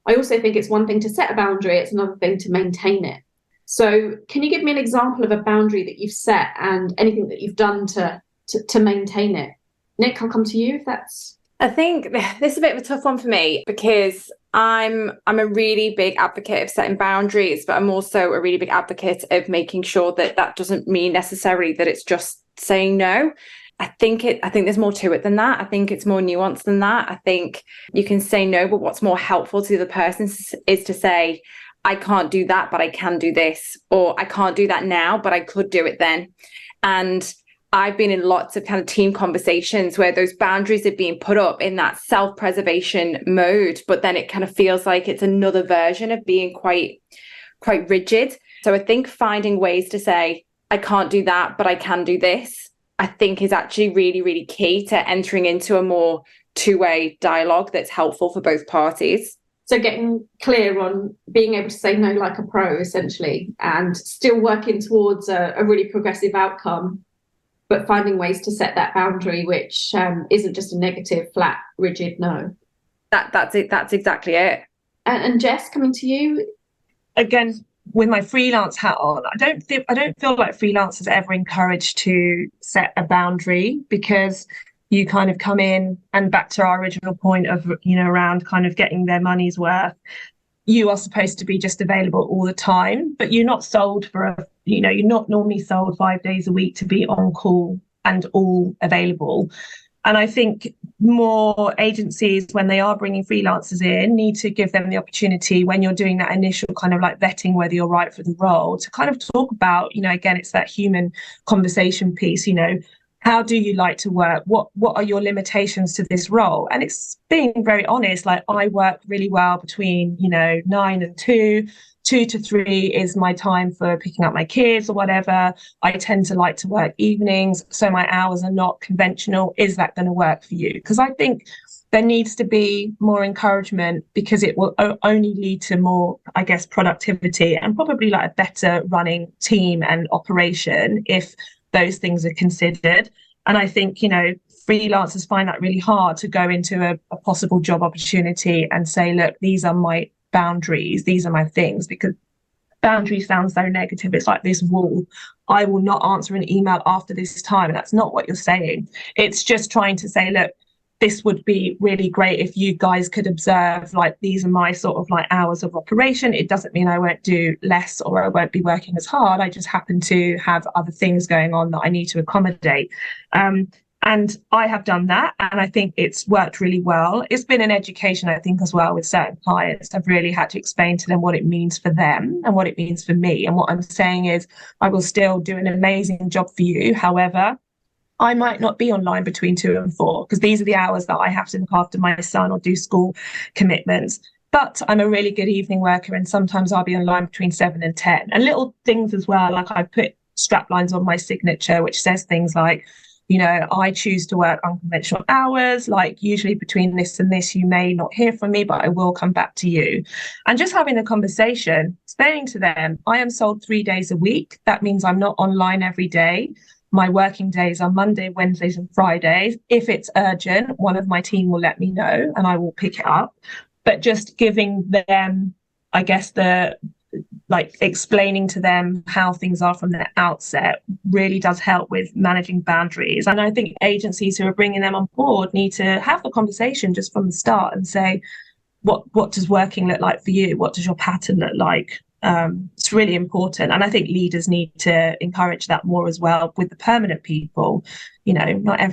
I also think it's one thing to set a boundary, it's another thing to maintain it. So can you give me an example of a boundary that you've set and anything that you've done to maintain it? Nick, I'll come to you if that's... I think this is a bit of a tough one for me, because I'm a really big advocate of setting boundaries, but I'm also a really big advocate of making sure that doesn't mean necessarily that it's just saying no. I think there's more to it than that. I think it's more nuanced than that. I think you can say no, but what's more helpful to the other person is to say, I can't do that, but I can do this, or I can't do that now, but I could do it then. And I've been in lots of kind of team conversations where those boundaries are being put up in that self-preservation mode, but then it kind of feels like it's another version of being quite rigid. So I think finding ways to say, I can't do that, but I can do this, I think is actually really, really key to entering into a more two-way dialogue that's helpful for both parties. So getting clear on being able to say no like a pro, essentially, and still working towards a really progressive outcome, but finding ways to set that boundary, which isn't just a negative, flat, rigid no. That's it. That's exactly it. And Jess, coming to you. Again, with my freelance hat on, I don't feel like freelancers are ever encouraged to set a boundary, because you kind of come in, and back to our original point of, around kind of getting their money's worth. You are supposed to be just available all the time, but you're not sold you're not normally sold 5 days a week to be on call and all available. And I think more agencies, when they are bringing freelancers in, need to give them the opportunity, when you're doing that initial kind of like vetting whether you're right for the role, to kind of talk about, again, it's that human conversation piece, how do you like to work? What are your limitations to this role? And it's being very honest, like I work really well between, 9 and 2. 2 to 3 is my time for picking up my kids or whatever. I tend to like to work evenings, so my hours are not conventional. Is that going to work for you? Because I think there needs to be more encouragement, because it will only lead to more, I guess, productivity and probably like a better running team and operation if those things are considered. And I think, freelancers find that really hard to go into a possible job opportunity and say, look, these are my boundaries, these are my things, because boundary sounds so negative. It's like this wall. I will not answer an email after this time. And that's not what you're saying. It's just trying to say, look, this would be really great if you guys could observe, like, these are my sort of like hours of operation. It doesn't mean I won't do less or I won't be working as hard. I just happen to have other things going on that I need to accommodate. And I have done that, and I think it's worked really well. It's been an education, I think, as well, with certain clients. I've really had to explain to them what it means for them and what it means for me. And what I'm saying is, I will still do an amazing job for you. However, I might not be online between 2 and 4, because these are the hours that I have to look after my son or do school commitments. But I'm a really good evening worker, and sometimes I'll be online between 7 and 10. And little things as well, like I put strap lines on my signature, which says things like, I choose to work unconventional hours, like usually between this and this, you may not hear from me, but I will come back to you. And just having a conversation, explaining to them, I am sold 3 days a week. That means I'm not online every day. My working days are Monday, Wednesdays and Fridays. If it's urgent, one of my team will let me know and I will pick it up. but just giving them, I guess, explaining to them how things are from the outset really does help with managing boundaries. And I think agencies who are bringing them on board need to have the conversation just from the start and say, what does working look like for you? What does your pattern look like? It's really important. And I think leaders need to encourage that more as well with the permanent people. You know,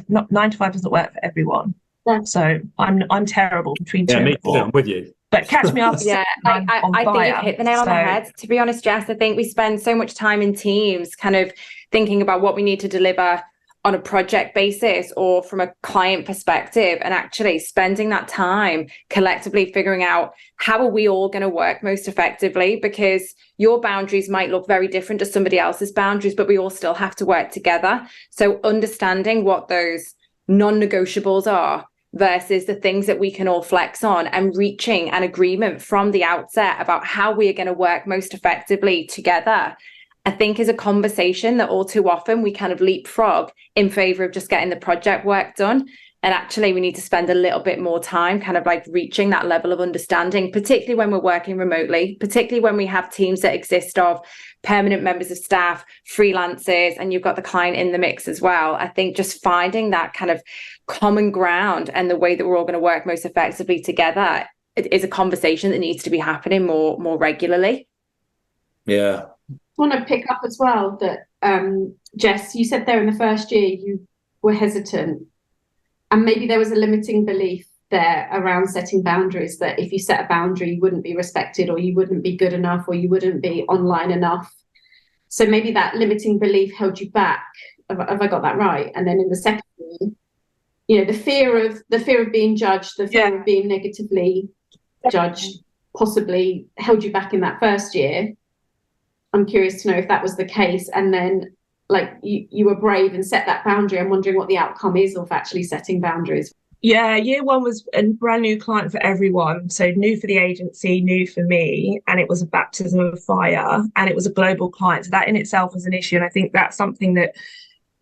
not 9 to 5 doesn't work for everyone. Yeah. So I'm terrible between 2 and 4. I'm with you. But catch me up. Yeah, I think you've hit the nail on the head. To be honest, Jess, I think we spend so much time in teams kind of thinking about what we need to deliver on a project basis or from a client perspective, and actually spending that time collectively figuring out how are we all going to work most effectively, because your boundaries might look very different to somebody else's boundaries, but we all still have to work together. So understanding what those non-negotiables are versus the things that we can all flex on, and reaching an agreement from the outset about how we are going to work most effectively together, I think is a conversation that all too often we kind of leapfrog in favor of just getting the project work done. And actually we need to spend a little bit more time kind of like reaching that level of understanding, particularly when we're working remotely, particularly when we have teams that exist of permanent members of staff, freelancers, and you've got the client in the mix as well. I think just finding that kind of common ground and the way that we're all going to work most effectively together is a conversation that needs to be happening more regularly. Yeah. I want to pick up as well that, Jess, you said there in the first year you were hesitant, and maybe there was a limiting belief there around setting boundaries, that if you set a boundary, you wouldn't be respected, or you wouldn't be good enough, or you wouldn't be online enough. So maybe that limiting belief held you back. Have I got that right? And then in the second year, you know, the fear of being judged, the fear of being negatively judged, possibly held you back in that first year. I'm curious to know if that was the case, and then like you were brave and set that boundary. I'm wondering what the outcome is of actually setting boundaries. Yeah, year one was a brand new client for everyone. So new for the agency, new for me, and it was a baptism of fire, and it was a global client. So that in itself was an issue. And I think that's something that,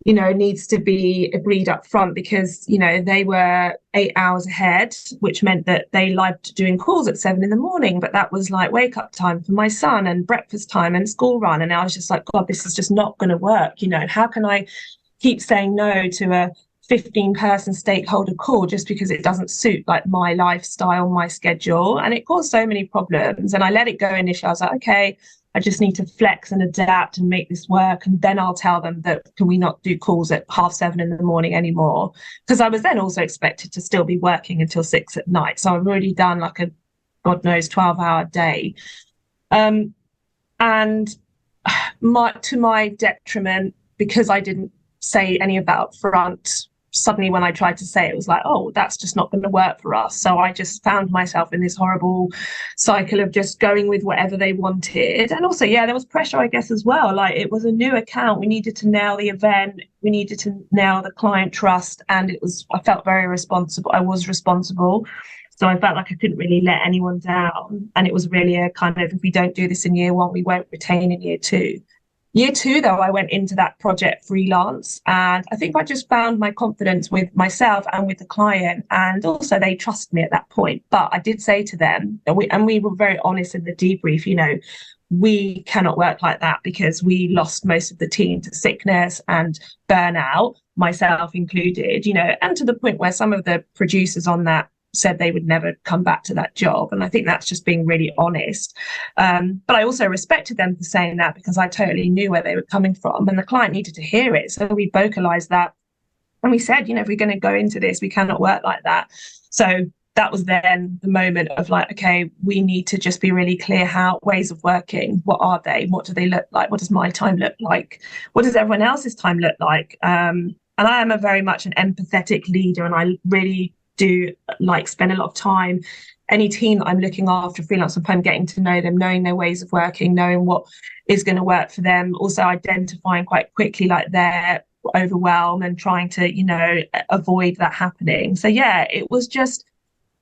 you know, needs to be agreed up front, because, you know, they were 8 hours ahead, which meant that they liked doing calls at 7 a.m, but that was like wake up time for my son and breakfast time and school run. And I was just like, God, this is just not going to work. You know, how can I keep saying no to a 15-person stakeholder call just because it doesn't suit like my lifestyle, my schedule? And it caused so many problems. And I let it go initially. I was like, okay, I just need to flex and adapt and make this work. And then I'll tell them that, can we not do calls at 7:30 a.m. anymore? Because I was then also expected to still be working until 6 p.m. So I've already done like a, God knows, 12-hour day. And to my detriment, because I didn't say any of that up front, suddenly when I tried to say it, was like, oh, that's just not going to work for us. So I just found myself in this horrible cycle of just going with whatever they wanted. And also, yeah, there was pressure, I guess, as well. Like, it was a new account. We needed to nail the event. We needed to nail the client trust. And I felt very responsible. I was responsible. So I felt like I couldn't really let anyone down. And it was really a kind of, if we don't do this in year one, we won't retain in year two. Year two, though, I went into that project freelance, and I think I just found my confidence with myself and with the client, and also they trust me at that point. But I did say to them, and we were very honest in the debrief, you know, we cannot work like that, because we lost most of the team to sickness and burnout, myself included, you know, and to the point where some of the producers on that said they would never come back to that job. And I think that's just being really honest. But I also respected them for saying that, because I totally knew where they were coming from, and the client needed to hear it. So we vocalized that, and we said, you know, if we're going to go into this, we cannot work like that. So that was then the moment of like, okay, we need to just be really clear how ways of working. What are they? What do they look like? What does my time look like? What does everyone else's time look like? And I am very much an empathetic leader, and I really do like spend a lot of time, any team that I'm looking after, freelance or perm, getting to know them, knowing their ways of working, knowing what is going to work for them, also identifying quite quickly like their overwhelm and trying to, you know, avoid that happening. So yeah, it was just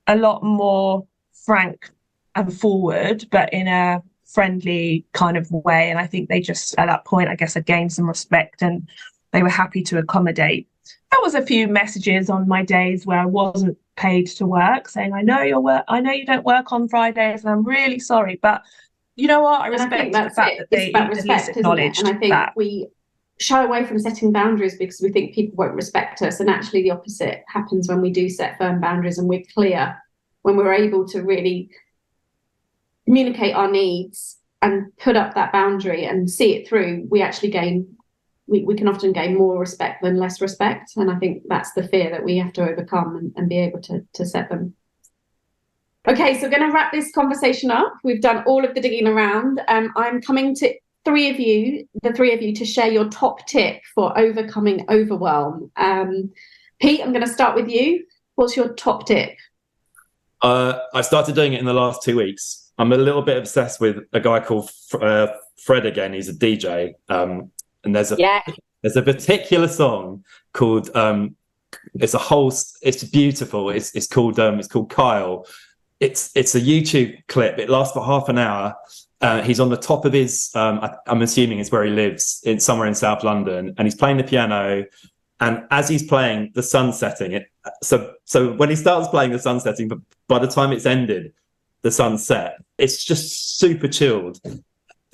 a lot more frank and forward, but in a friendly kind of way. And I think they just, at that point, I guess I gained some respect, and they were happy to accommodate. there was a few messages on my days where I wasn't paid to work, saying, I know you don't work on Fridays, and I'm really sorry. But you know what? I respect the fact that they at least acknowledged that. And I think we shy away from setting boundaries because we think people won't respect us. And actually the opposite happens when we do set firm boundaries and we're clear, when we're able to really communicate our needs and put up that boundary and see it through. We actually we can often gain more respect than less respect. And I think that's the fear that we have to overcome and be able to set them. Okay, so we're going to wrap this conversation up. We've done all of the digging around. I'm coming to the three of you to share your top tip for overcoming overwhelm. Pete, I'm going to start with you. What's your top tip? I started doing it in the last 2 weeks. I'm a little bit obsessed with a guy called Fred again. He's a DJ. And there's a particular song called it's beautiful. It's called Kyle. It's a YouTube clip. It lasts for half an hour. He's on the top of his I'm assuming it's where he lives, somewhere in South London, and he's playing the piano. And as he's playing, the sun's setting. So when he starts playing, the sun's setting, but by the time it's ended, the sun's set. It's just super chilled.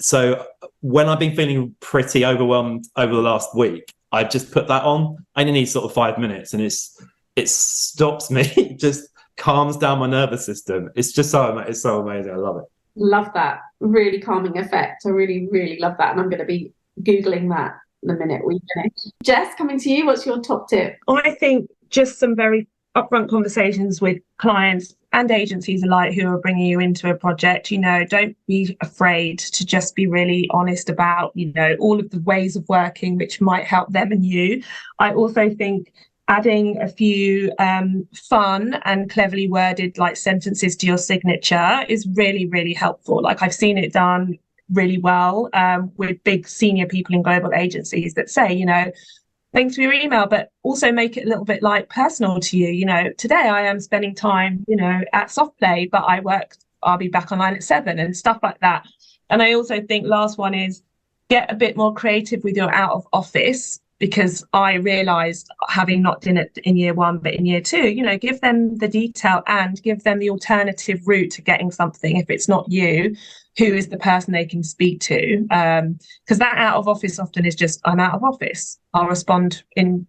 So when I've been feeling pretty overwhelmed over the last week, I just put that on. I only need sort of 5 minutes, and it stops me, just calms down my nervous system. It's so amazing. I love it. Love that. Really calming effect. I really, really love that. And I'm going to be Googling that the minute we finish. Jess, coming to you, what's your top tip? I think just some very upfront conversations with clients and agencies alike who are bringing you into a project. Don't be afraid to just be really honest about, all of the ways of working which might help them and you. I also think adding a few fun and cleverly worded sentences to your signature is really, really helpful. I've seen it done really well with big senior people in global agencies that say, thanks for your email, but also make it a little bit personal to you. Today I am spending time, at soft play, but I'll be back online at 7 and stuff like that. And I also think last one is get a bit more creative with your out of office, because I realised, having not done it in year 1, but in year 2, give them the detail and give them the alternative route to getting something. If it's not you, who is the person they can speak to? Because that out of office often is just, I'm out of office. I'll respond in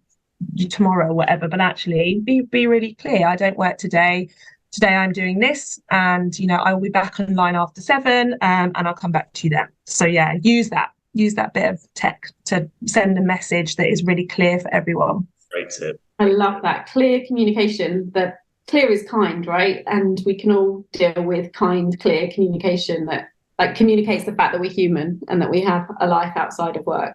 tomorrow or whatever. But actually, be really clear. I don't work today. Today I'm doing this, and I will be back online after 7, and I'll come back to you then. So yeah, use that bit of tech to send a message that is really clear for everyone. Great tip. I love that. Clear communication. That clear is kind, right? And we can all deal with kind, clear communication that communicates the fact that we're human and that we have a life outside of work.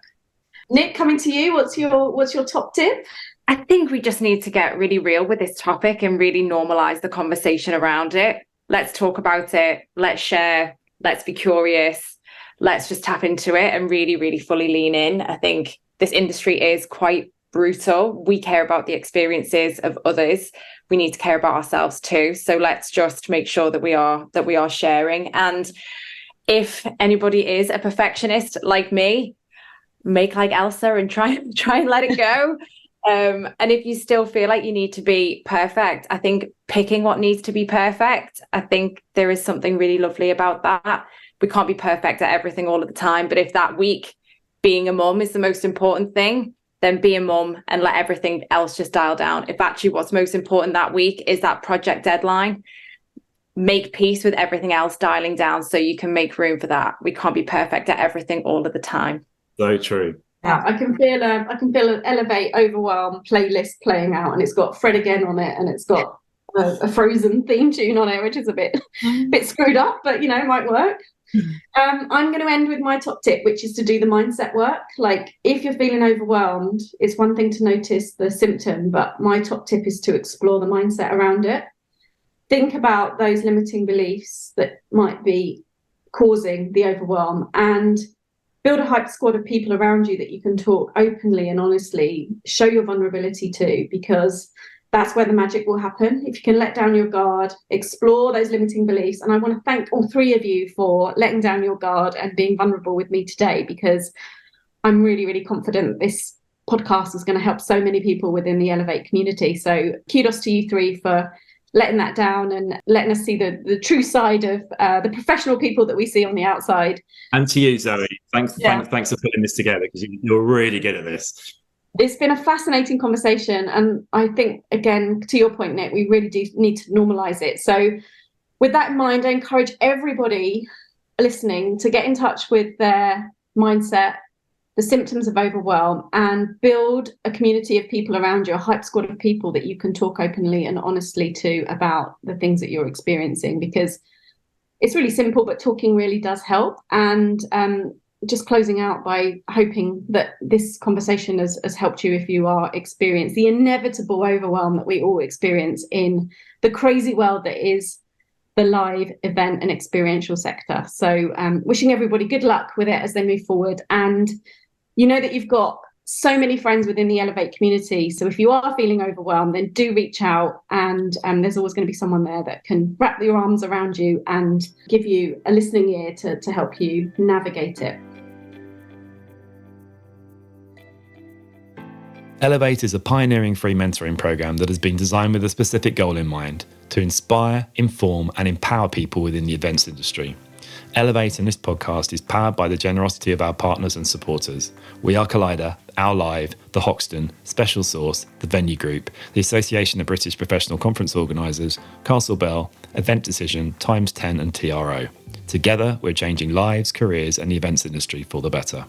Nick, coming to you, what's your top tip? I think we just need to get really real with this topic and really normalize the conversation around it. Let's talk about it. Let's share. Let's be curious. Let's just tap into it and really, really fully lean in. I think this industry is quite brutal. We care about the experiences of others. We need to care about ourselves too. So let's just make sure that we are sharing. And if anybody is a perfectionist like me, make like Elsa and try and let it go. And if you still feel like you need to be perfect, I think picking what needs to be perfect, I think there is something really lovely about that. We can't be perfect at everything all of the time. But if that week being a mum is the most important thing, then be a mum and let everything else just dial down. If actually what's most important that week is that project deadline, make peace with everything else dialing down so you can make room for that. We can't be perfect at everything all of the time. So true. Yeah, I can feel an Elevate Overwhelm playlist playing out, and it's got Fred again on it, and it's got a Frozen theme tune on it, which is a bit screwed up, but might work. I'm going to end with my top tip, which is to do the mindset work. If you're feeling overwhelmed, it's one thing to notice the symptom, but my top tip is to explore the mindset around it. Think about those limiting beliefs that might be causing the overwhelm, and build a hyper squad of people around you that you can talk openly and honestly, show your vulnerability to, because that's where the magic will happen. If you can let down your guard, explore those limiting beliefs. And I want to thank all three of you for letting down your guard and being vulnerable with me today, because I'm really, really confident this podcast is going to help so many people within the Elevate community. So kudos to you three for letting that down and letting us see the true side of the professional people that we see on the outside. And to you, Zoe, thanks for putting this together, because you're really good at this. It's been a fascinating conversation, and I think, again, to your point, Nick, we really do need to normalise it. So with that in mind, I encourage everybody listening to get in touch with their mindset, the symptoms of overwhelm, and build a community of people around you, a hype squad of people that you can talk openly and honestly to about the things that you're experiencing, because it's really simple, but talking really does help. And just closing out by hoping that this conversation has helped you if you are experiencing the inevitable overwhelm that we all experience in the crazy world that is the live event and experiential sector. So wishing everybody good luck with it as they move forward. And you know that you've got so many friends within the Elevate community. So if you are feeling overwhelmed, then do reach out, and there's always going to be someone there that can wrap your arms around you and give you a listening ear to help you navigate it. Elevate is a pioneering free mentoring program that has been designed with a specific goal in mind: to inspire, inform, and empower people within the events industry. Elevate in this podcast is powered by the generosity of our partners and supporters. We are Collider, Our Live, The Hoxton, Special Source, The Venue Group, the Association of British Professional Conference Organisers, Castle Bell, Event Decision, Times 10 and TRO. Together, we're changing lives, careers and the events industry for the better.